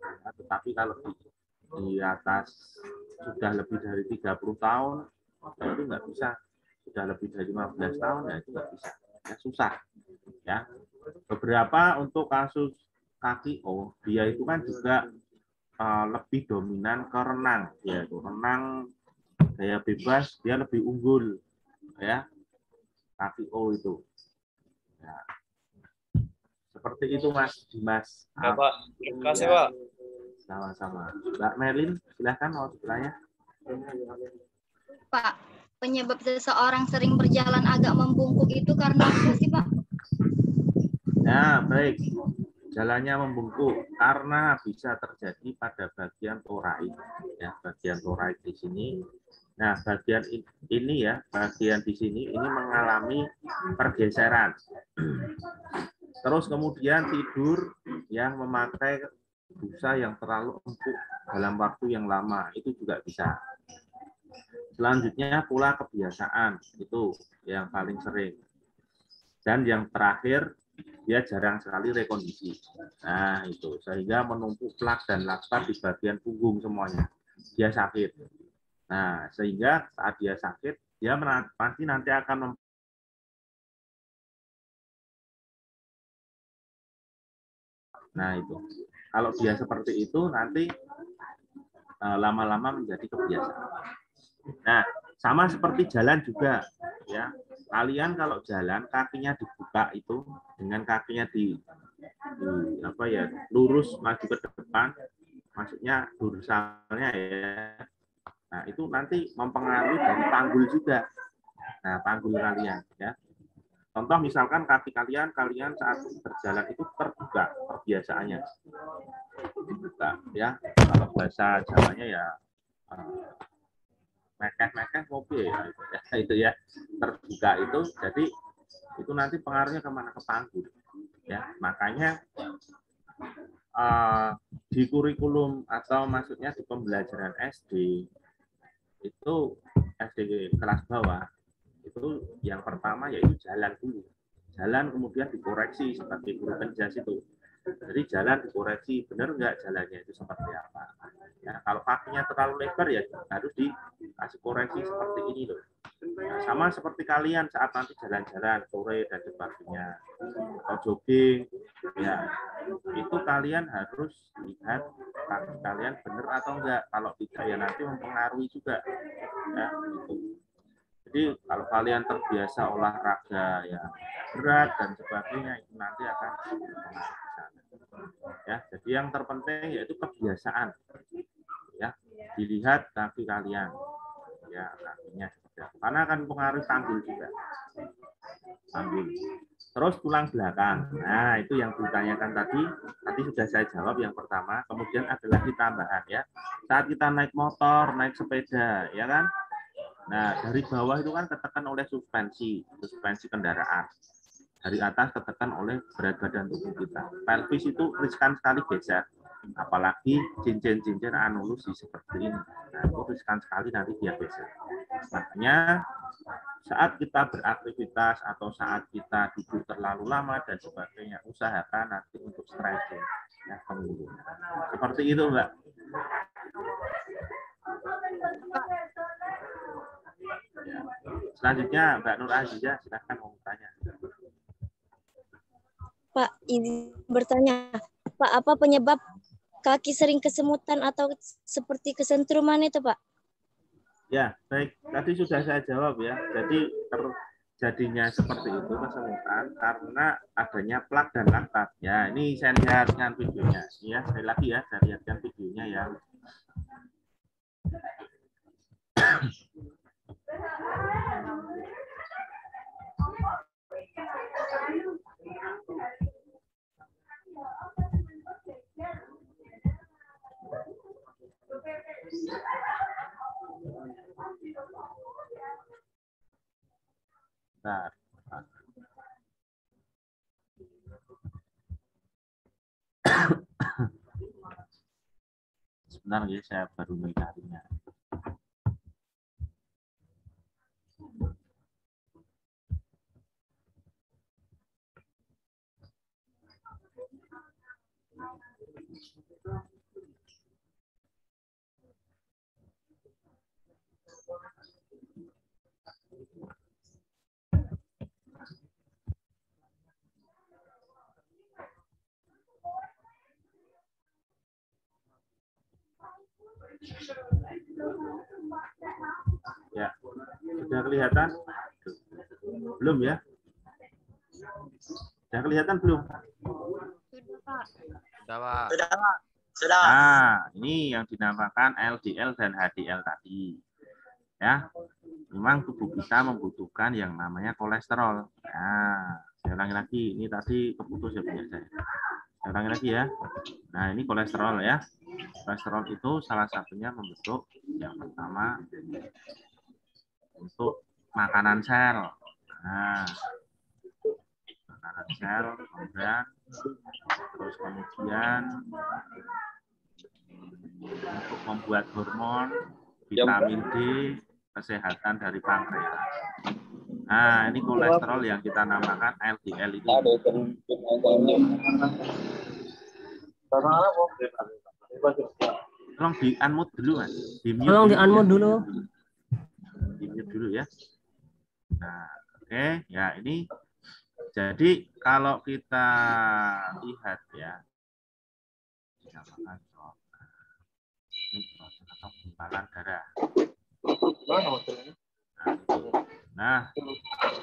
Nah, tetapi kalau di atas sudah lebih dari 30 tahun, itu nggak bisa. Sudah lebih dari 15 tahun, ya itu nggak bisa. Ya, susah. Ya. Beberapa untuk kasus kaki, dia itu kan juga lebih dominan ke renang. Yaitu renang gaya bebas, dia lebih unggul. Ya. Kaki O itu. Ya. Seperti itu Mas Dimas. Ya Pak, terima kasih Pak. Sama-sama. Mbak Melin, silahkan mau bertanya. Pak, penyebab seseorang sering berjalan agak membungkuk itu karena apa sih Pak? Nah, baik. Jalannya membungkuk karena bisa terjadi pada bagian thoraik. Ya, bagian thoraik di sini. Nah, bagian ini ya, bagian di sini ini mengalami pergeseran. Terus kemudian tidur yang memakai busa yang terlalu empuk dalam waktu yang lama, itu juga bisa. Selanjutnya pula kebiasaan, itu yang paling sering. Dan yang terakhir, dia jarang sekali rekondisi. Nah, itu. Sehingga menumpuk plak dan laktat di bagian punggung semuanya. Dia sakit. Nah, sehingga saat dia sakit, dia pasti nanti akan itu. Kalau dia seperti itu, nanti lama-lama menjadi kebiasaan. Nah, sama seperti jalan juga, ya. Kalian kalau jalan kakinya dibuka itu dengan kakinya lurus maju ke depan, maksudnya dorsalnya ya. Nah, itu nanti mempengaruhi dari panggul juga. Nah, panggul kalian ya. Contoh misalkan kaki kalian saat berjalan itu terbuka kebiasaannya. Terbuka ya. Kalau bahasa Jawanya ya mekeh-mekeh mobil ya. Itu ya. Terbuka itu jadi itu nanti pengaruhnya kemana? Ke panggul. Ya, makanya di kurikulum atau maksudnya di pembelajaran SD itu SD kelas bawah itu yang pertama yaitu jalan dulu. Jalan kemudian dikoreksi seperti guru penjas itu. Jadi jalan dikoreksi, benar nggak jalannya itu seperti apa. Ya, kalau kakinya terlalu lebar ya harus dikasih koreksi seperti ini loh. Nah, sama seperti kalian saat nanti jalan-jalan sore dan sebagainya atau jogging ya itu kalian harus lihat kaki kalian benar atau enggak. Kalau tidak ya nanti mempengaruhi juga ya gitu. Jadi kalau kalian terbiasa olahraga ya berat dan sebagainya itu nanti akan mempengaruhi ya. Jadi yang terpenting yaitu kebiasaan ya, dilihat kaki kalian ya, kakinya seperti apa. Karena akan mempengaruhi panggul juga. Panggul. Terus tulang belakang. Nah, itu yang ditanyakan tadi sudah saya jawab yang pertama. Kemudian ada lagi tambahan ya. Saat kita naik motor, naik sepeda, ya kan? Nah, dari bawah itu kan ketekan oleh suspensi kendaraan. Dari atas ketekan oleh berat badan tubuh kita. Pelvis itu riskan sekali geser. Apalagi cincin-cincin anulus seperti ini. Nah, itu riskan sekali nanti dia geser. Makanya saat kita beraktivitas atau saat kita duduk terlalu lama dan sebagainya, usahakan nanti untuk stretching. Ya, seperti itu, Mbak. Ya. Selanjutnya, Mbak Nur Azizah, silahkan mau tanya. Pak, izin bertanya. Pak, apa penyebab kaki sering kesemutan atau seperti kesentruman itu, Pak? Ya, baik. Tadi sudah saya jawab ya. Jadi terjadinya seperti itu kesemutan karena adanya plak dan laktat. Ya, ini saya lihatkan videonya. Ya, sekali lagi ya, saya lihatkan videonya ya. Bentar. Sebentar ya, saya baru mencarinya. Ya, sudah kelihatan? Belum ya? Sudah kelihatan belum? Sudah, Pak. Sudah. Nah, ini yang dinamakan LDL dan HDL tadi. Ya, memang tubuh kita membutuhkan yang namanya kolesterol. Nah, saya ulangi lagi. Ini tadi keputus ya punya saya. Saya ulangi lagi ya. Nah, ini kolesterol ya. Kolesterol itu salah satunya membentuk yang pertama untuk makanan sel. Nah, makanan sel, kemudian terus kemudian untuk membuat hormon, vitamin D, kesehatan dari pankreas. Nah, ini kolesterol yang kita namakan LDL itu. Tolong di unmute dulu, Mas. Tolong di unmute dulu. Di mute dulu ya. Nah, oke, ya ini. Jadi kalau kita lihat ya, ini proses atau gumpalan darah. Nah,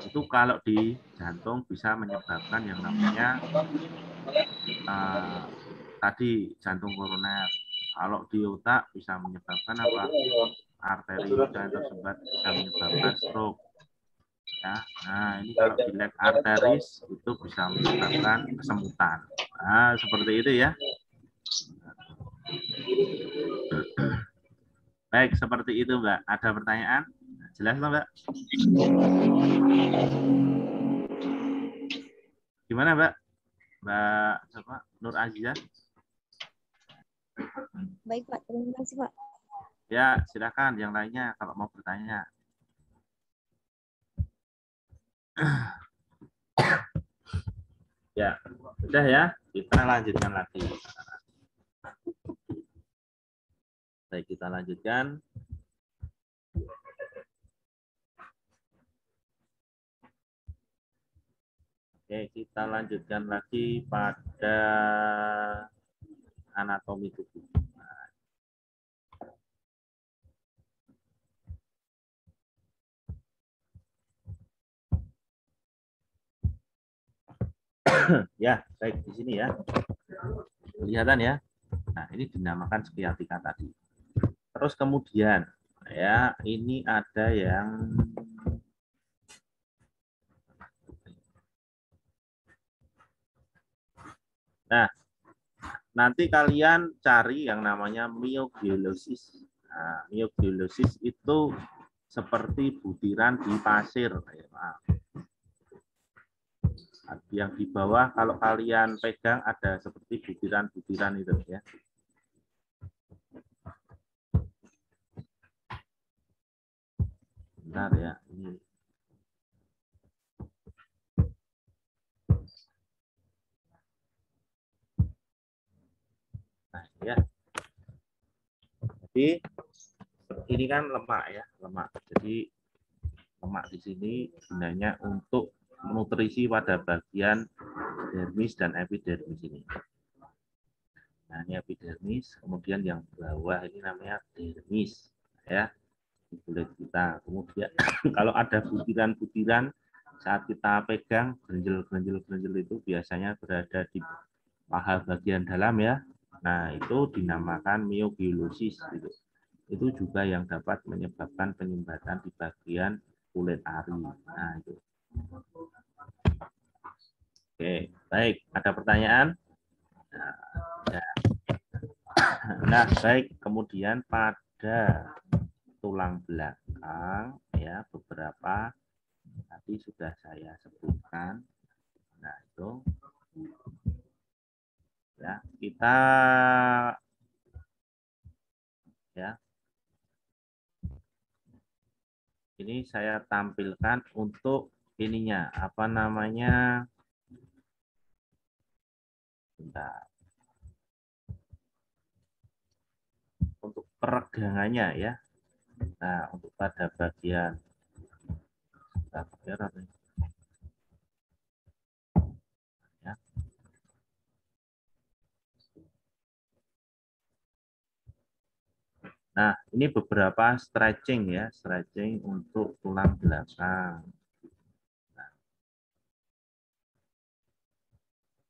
itu kalau di jantung bisa menyebabkan yang namanya tadi jantung koroner. Kalau di otak bisa menyebabkan apa? Arteri yang tersumbat bisa menyebabkan stroke. Ya, nah ini kalau di leg arteris itu bisa menyebabkan kesemutan. Nah, seperti itu ya. Baik, seperti itu Mbak. Ada pertanyaan? Jelas Mbak? Gimana Mbak? Mbak siapa? Nur Azizah? Baik Pak, terima kasih Pak. Ya, silakan yang lainnya kalau mau bertanya. Ya, sudah ya. Kita lanjutkan lagi. Baik, kita lanjutkan. Oke, kita lanjutkan lagi pada anatomi tubuh. Ya, baik di sini ya. Kelihatan ya. Nah, ini dinamakan skiatika tadi. Terus kemudian ya, ini ada yang nah, nanti kalian cari yang namanya myogeolosis. Nah, myogeolosis itu seperti butiran di pasir. Yang di bawah kalau kalian pegang ada seperti butiran-butiran itu ya. Bentar ya, ini. Nah, ya. Jadi ini kan lemak ya, lemak. Jadi lemak di sini gunanya untuk nutrisi pada bagian dermis dan epidermis ini. Nah, ini epidermis, kemudian yang bawah ini namanya dermis ya, di kulit kita. Kemudian kalau ada butiran-butiran saat kita pegang, grenjel-grenjel itu biasanya berada di paha bagian dalam ya. Nah, itu dinamakan myogeolosis gitu. Itu juga yang dapat menyebabkan penyumbatan di bagian kulit ari. Nah, itu. Oke, baik. Ada pertanyaan? Nah, baik. Kemudian pada pada tulang belakang, ya, beberapa tadi sudah saya sebutkan. Nah, itu ya, kita ya, ini saya tampilkan untuk ininya, apa namanya, bentar, untuk peregangannya ya. Nah, untuk pada bagian ya. Nah, ini beberapa stretching ya, stretching untuk tulang belakang. Nah,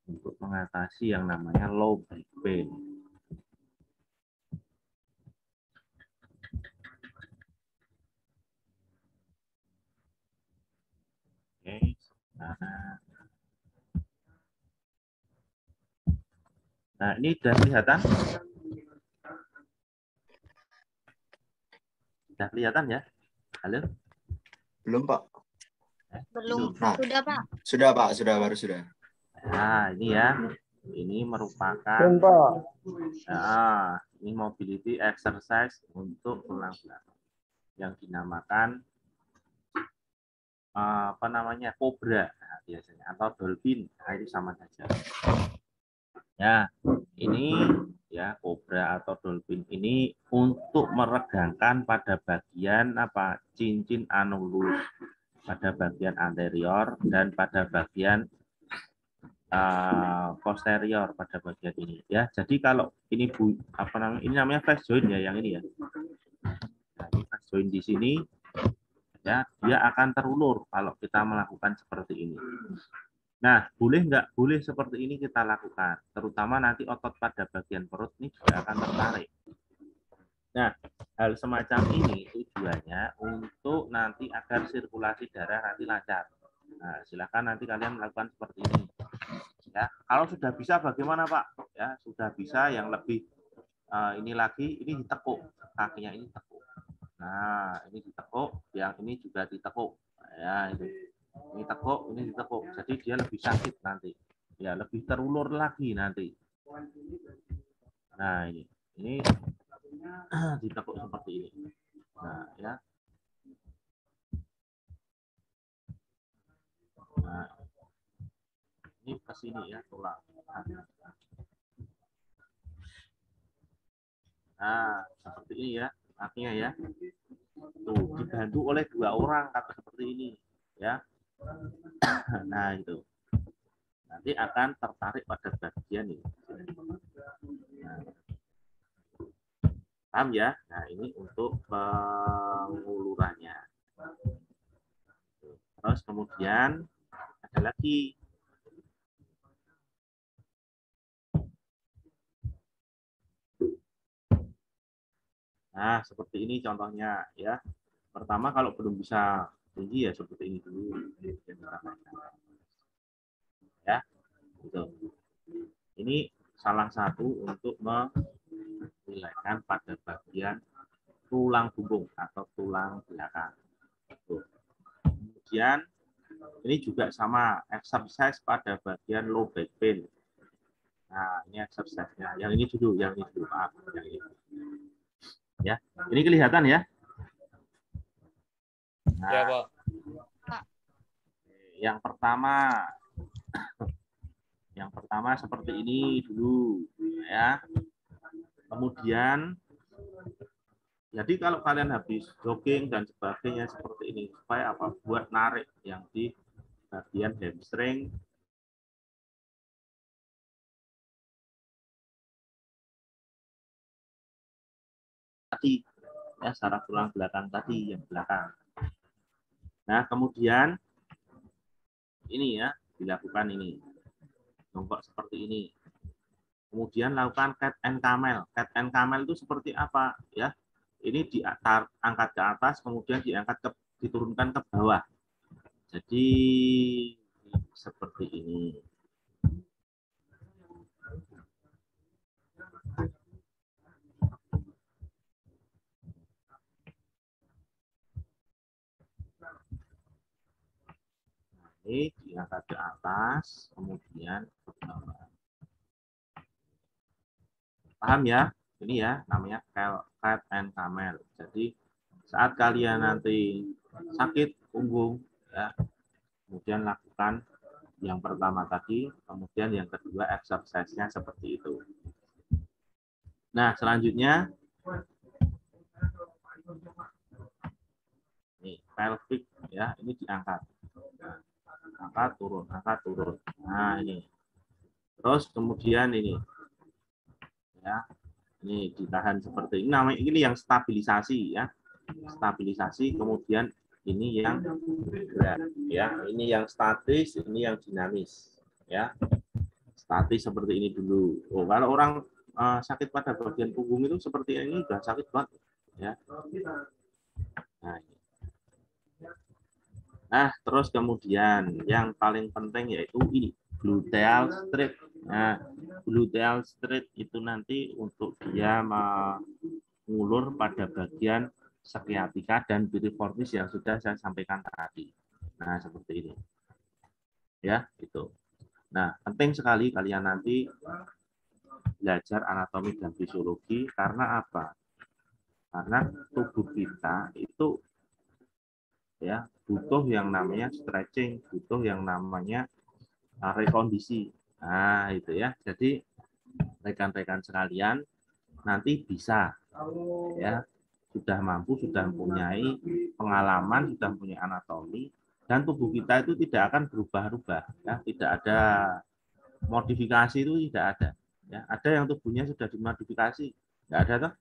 untuk mengatasi yang namanya low back pain. Oke, nah ini sudah kelihatan? Sudah kelihatan ya? Halo? Belum, Pak. Belum. Nah, Sudah, Pak. Sudah, Pak. Baru sudah. Nah, ini ya. Ini merupakan ini mobility exercise untuk tulang belakang yang dinamakan apa namanya, kobra biasanya, atau dolphin. Nah, itu sama saja. Ya, ini ya, kobra atau dolphin ini untuk meregangkan pada bagian apa, cincin anulus, pada bagian anterior dan pada bagian posterior, pada bagian ini ya. Jadi kalau ini apa namanya, ini namanya fast joint ya, yang ini ya. Nah, ini fast joint di sini ya, dia akan terulur kalau kita melakukan seperti ini. Nah, boleh nggak boleh seperti ini kita lakukan, terutama nanti otot pada bagian perut ini juga akan tertarik. Nah, hal semacam ini tujuannya untuk nanti agar sirkulasi darah nanti lancar. Nah, silakan nanti kalian melakukan seperti ini. Ya, kalau sudah bisa bagaimana, Pak? Ya, sudah bisa, yang lebih ini lagi, ini ditekuk, kakinya ini ditekuk. Nah, ini ditekuk, yang ini juga ditekuk. Ya, itu. Ini tekuk, ini ditekuk. Jadi dia lebih sakit nanti. Ya, lebih terulur lagi nanti. Nah, ini ditekuk seperti ini. Nah, ya. Nah, ini ke sini ya, tulang. Nah, seperti ini ya, kakinya ya. Tuh, dibantu oleh 2 orang kata seperti ini, ya. Nah, itu. Nanti akan tertarik pada bagian ini. Nah, paham ya? Nah, ini untuk pengulurannya. Terus kemudian ada lagi. Nah, seperti ini contohnya ya. Pertama, kalau belum bisa tinggi ya seperti ini dulu. Ya, gitu. Ini salah satu untuk menilaikan pada bagian tulang punggung atau tulang belakang. Tuh. Kemudian ini juga sama, exercise pada bagian low back pain. Nah, ini exercise-nya. Yang ini dulu, maaf, yang ini. Ya, ini kelihatan ya? Nah, ya, Pak. Yang pertama seperti ini dulu ya. Kemudian jadi kalau kalian habis jogging dan sebagainya seperti ini, supaya apa? Buat narik yang di bagian hamstring, tadi ya, saraf tulang belakang tadi yang belakang. Nah, kemudian ini ya, dilakukan ini. Jongkok seperti ini. Kemudian lakukan cat and camel. Cat and camel itu seperti apa ya? Ini diangkat ke atas, kemudian diturunkan ke bawah. Jadi seperti ini. diangkat ke atas, kemudian ke bawah. Paham ya? Ini ya, namanya cat and camel. Jadi saat kalian nanti sakit punggung, ya, kemudian lakukan yang pertama tadi, kemudian yang kedua exercise-nya seperti itu. Nah, selanjutnya ini pelvic ya, ini diangkat. Nah, angkat turun, angkat turun. Nah, ini. Terus kemudian ini ya. Ini ditahan seperti ini. Namanya ini yang stabilisasi ya. Stabilisasi, kemudian ini yang gerak ya. Ini yang statis, ini yang dinamis ya. Statis seperti ini dulu. Oh, kalau orang sakit pada bagian punggung itu seperti ini sudah sakit banget ya. Nah, ini. Nah, terus kemudian yang paling penting yaitu ini gluteal straight. Nah, gluteal straight itu nanti untuk dia mengulur pada bagian sciatica dan piriformis yang sudah saya sampaikan tadi. Nah, seperti ini. Ya, itu. Nah, penting sekali kalian nanti belajar anatomi dan fisiologi karena apa? Karena tubuh kita itu ya butuh yang namanya stretching, butuh yang namanya rekondisi. Nah, itu ya. Jadi rekan-rekan sekalian nanti bisa ya sudah mampu, sudah mempunyai pengalaman, sudah mempunyai anatomi dan tubuh kita itu tidak akan berubah-ubah ya, tidak ada modifikasi itu tidak ada. Ya, ada yang tubuhnya sudah dimodifikasi, tidak ada toh?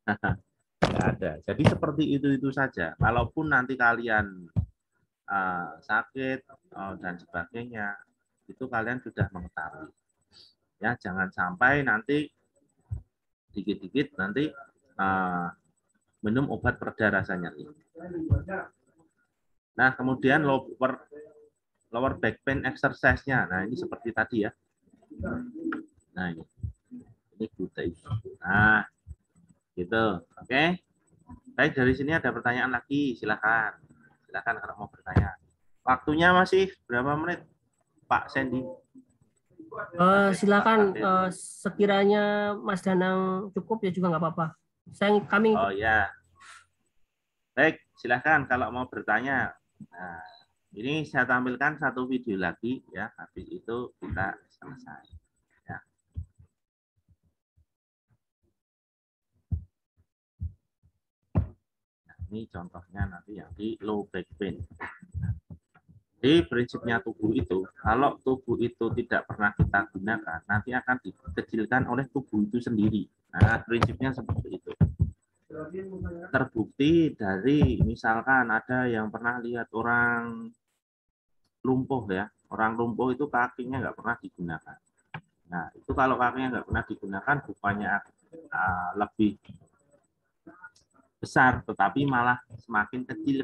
Tidak ada. Jadi seperti itu saja. Kalaupun nanti kalian sakit dan sebagainya, itu kalian sudah mengetahui. Ya, jangan sampai nanti dikit-dikit nanti minum obat pereda rasa nyeri. Nah, kemudian lower back pain exercise-nya. Nah, ini seperti tadi ya. Nah, ini gluteus. Nah, gitu. Oke. Baik, dari sini ada pertanyaan lagi, silakan. Silakan kalau mau bertanya. Waktunya masih berapa menit, Pak Sandy? Silakan sekiranya Mas Danang cukup ya juga nggak apa-apa. Kami. Oh ya. Baik, silakan kalau mau bertanya. Nah, ini saya tampilkan satu video lagi ya. Habis itu kita selesai. Ya. Nah, ini contohnya nanti yang di low back pain. Jadi prinsipnya tubuh itu, kalau tubuh itu tidak pernah kita gunakan, nanti akan dikecilkan oleh tubuh itu sendiri. Nah, prinsipnya seperti itu. Terbukti dari misalkan ada yang pernah lihat orang lumpuh ya, orang lumpuh itu kakinya nggak pernah digunakan. Nah, itu kalau kakinya nggak pernah digunakan, bukannya lebih besar, tetapi malah semakin kecil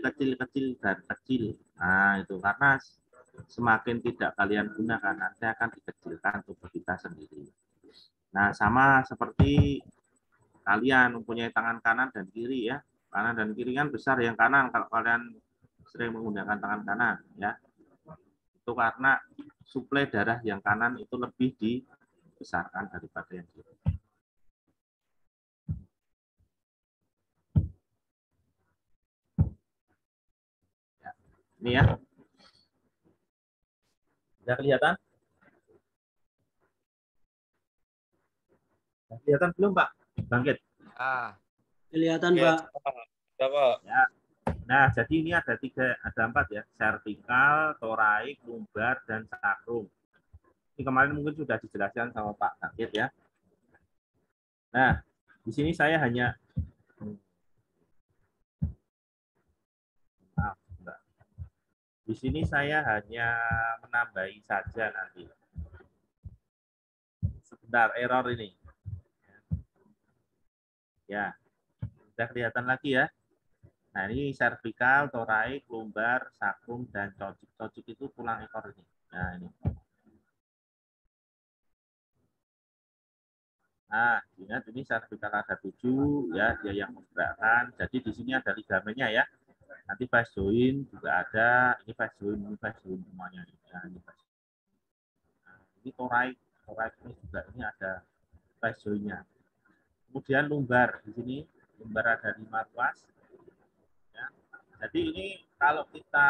dan kecil. Nah, itu karena semakin tidak kalian gunakan, nanti akan dikecilkan tubuh kita sendiri. Nah, sama seperti kalian mempunyai tangan kanan dan kiri ya. Kanan dan kiri kan besar, yang kanan kalau kalian sering menggunakan tangan kanan ya. Itu karena suplai darah yang kanan itu lebih dibesarkan daripada yang kiri. Ini ya. Sudah kelihatan? Sudah kelihatan belum, Pak? Bangkit. Kelihatan, Pak. Ya. Nah, jadi ini ada 4 ya. Cervical, thoraik, lumbar, dan sacrum. Ini kemarin mungkin sudah dijelaskan sama Pak Bangkit ya. Nah, di sini saya hanya Di sini saya hanya menambahi saja nanti. Sebentar, error ini. Ya, sudah kelihatan lagi ya. Nah, ini cervical, thoraik, lumbar, sacrum, dan cocik. Cocik itu tulang ekor ini. Nah, ini. Nah, ingat ini cervical ada 7, ya, dia yang menggerakkan. Jadi di sini ada ligamennya ya. Nanti fast join juga ada, ini fast join semuanya. Ya, ini fast join. Nah, ini torai ini juga ini ada fast join-nya. Kemudian lumbar di sini, lumbar ada 5 ruas. Ya. Jadi ini kalau kita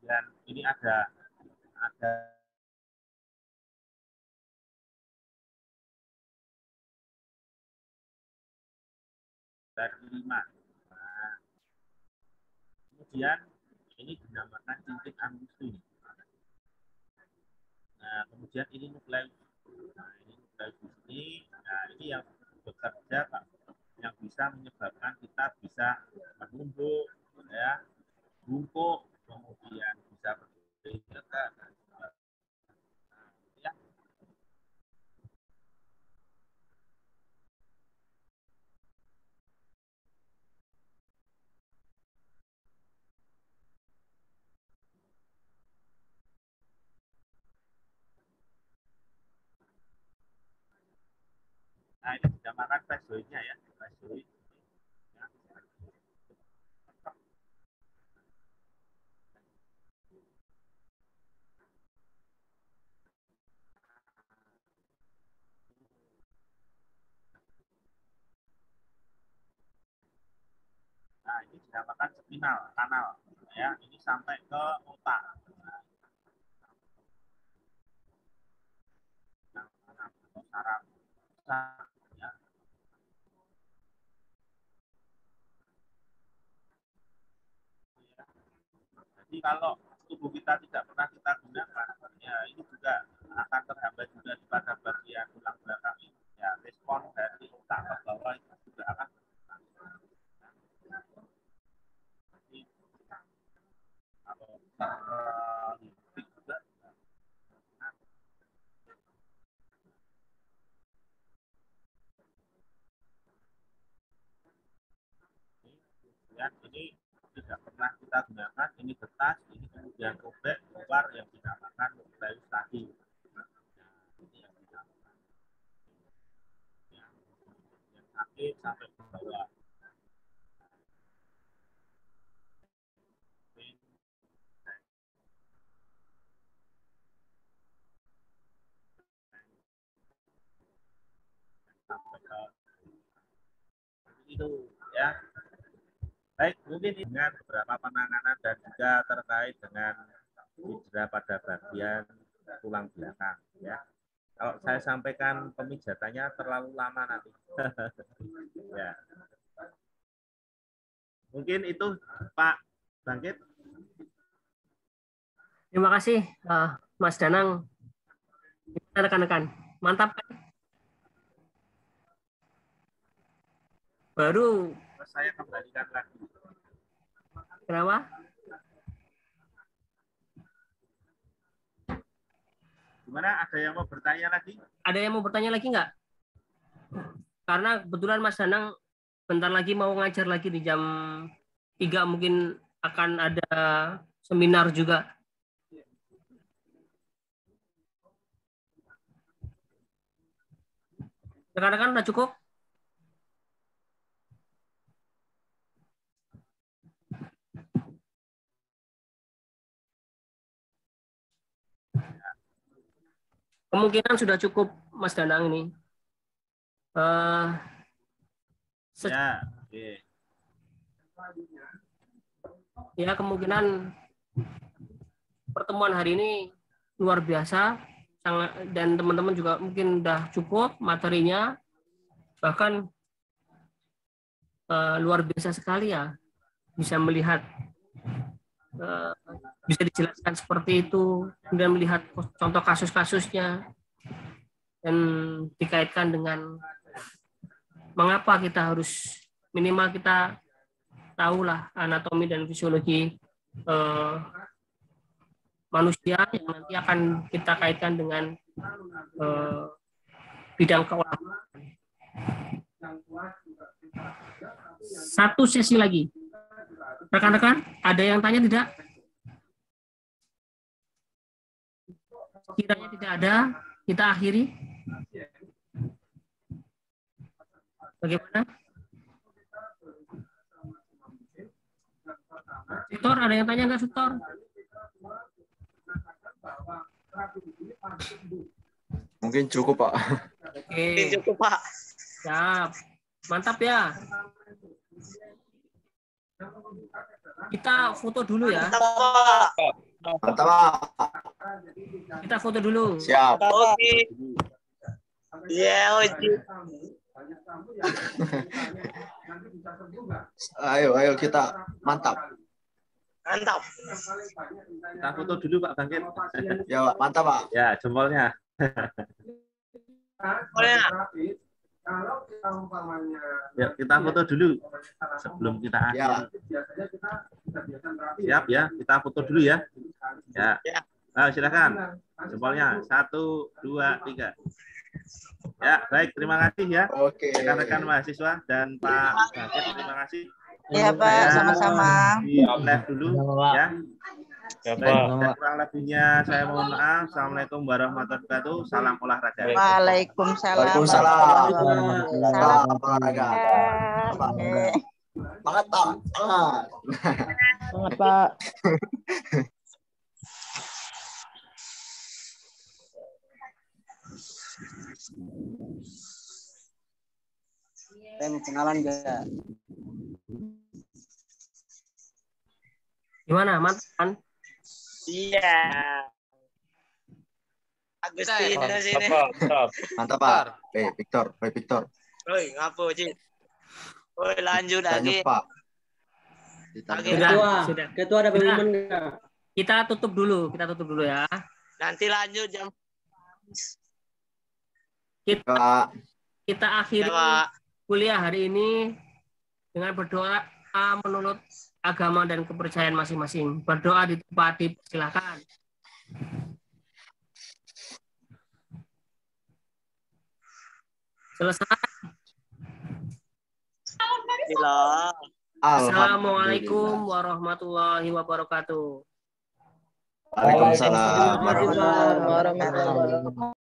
kemudian ini ada dari 5. Nah, kemudian ini dinamakan cincin angusti. Nah, kemudian ini nukleus. Nah, ini nukleus di sini. Nah, ini yang bekerja, Pak, yang bisa menyebabkan kita bisa menumbuk, ya, bungkuk, kemudian bisa berdiri tegak. Ya. Nah, ini dinamakan fast join-nya ya, fast join. Ya. Nah, ini dinamakan spinal kanal, ya. Ini sampai ke otak. Nah, saraf. Ya. Jadi kalau tubuh kita tidak pernah kita gunakan, ya ini juga akan terhambat juga pada bagian tulang belakang ini. Ya, respon dari otak ke bawah itu juga akan jadi, kalau juga ini tidak pernah kita gunakan, ini betas, ini kemudian robek keluar yang dinamakan nukleus tadi. Ini yang dinamakan yang sakit sampai ke bawah. Sampai ke itu, ya. Baik, mungkin dengan beberapa penanganan dan juga terkait dengan cedera pada bagian tulang belakang, ya. Kalau saya sampaikan pemijatannya terlalu lama nanti. Ya. Mungkin itu Pak Bangkit. Terima kasih Mas Danang. Rekan-rekan, mantap kan? Baru saya kembalikan lagi. Kenapa? Gimana? Ada yang mau bertanya lagi? Ada yang mau bertanya lagi nggak? Karena kebetulan Mas Danang bentar lagi mau ngajar lagi di jam 3, mungkin akan ada seminar juga. Rekan-rekan udah cukup? Kemungkinan sudah cukup, Mas Danang ini. Ya, oke. Ya, kemungkinan pertemuan hari ini luar biasa, dan teman-teman juga mungkin udah cukup materinya, bahkan luar biasa sekali ya, bisa melihat, bisa dijelaskan seperti itu, kemudian melihat contoh kasus-kasusnya, dan dikaitkan dengan mengapa kita harus, minimal kita tahulah anatomi dan fisiologi manusia yang nanti akan kita kaitkan dengan bidang keolahragaan. Satu sesi lagi. Rekan-rekan, ada yang tanya tidak? Kiranya tidak ada, kita akhiri. Bagaimana? Victor, ada yang tanya nggak, Victor? Mungkin cukup, Pak. Oke. Cukup, Pak. Siap. Mantap ya. Kita foto dulu ya. Mantap, Pak. Kita foto dulu. Siap. Oke. Iya, Ayo kita mantap. Mantap. Kita foto dulu Pak Bangkit. Ya, Pak. Mantap, Pak. Ya, jempolnya. Ya, kita foto dulu sebelum kita akhir. Siap ya, kita foto dulu ya. Ya. Nah, silakan. Jempolnya 1, 2, 3. Ya, baik, terima kasih ya. Oke. Rekan-rekan mahasiswa dan Pak Bangkit, terima kasih. Ya Pak, sama-sama. Di live dulu ya. Baik, kurang lebihnya saya mohon maaf. Assalamualaikum warahmatullahi wabarakatuh. Salam olahraga. Waalaikumsalam. Waalaikumsalam. Salam olahraga. Semangat, Pak. Semangat, Pak. Saya mau kenalan nggak? Gimana, mantan? Iya. Agustinus ini. Mantap, Pak. Victor. Woi, ngapo, Ci? Woi, lanjut lagi. Pak. Sudah. Ketua ada pengumuman nggak? Kita tutup dulu ya. Nanti lanjut jam. Kita akhiri kuliah hari ini dengan berdoa menurut agama dan kepercayaan masing-masing. Berdoa di tempat dipersilakan. Selesai. Assalamualaikum warahmatullahi wabarakatuh. Waalaikumsalam warahmatullahi wabarakatuh.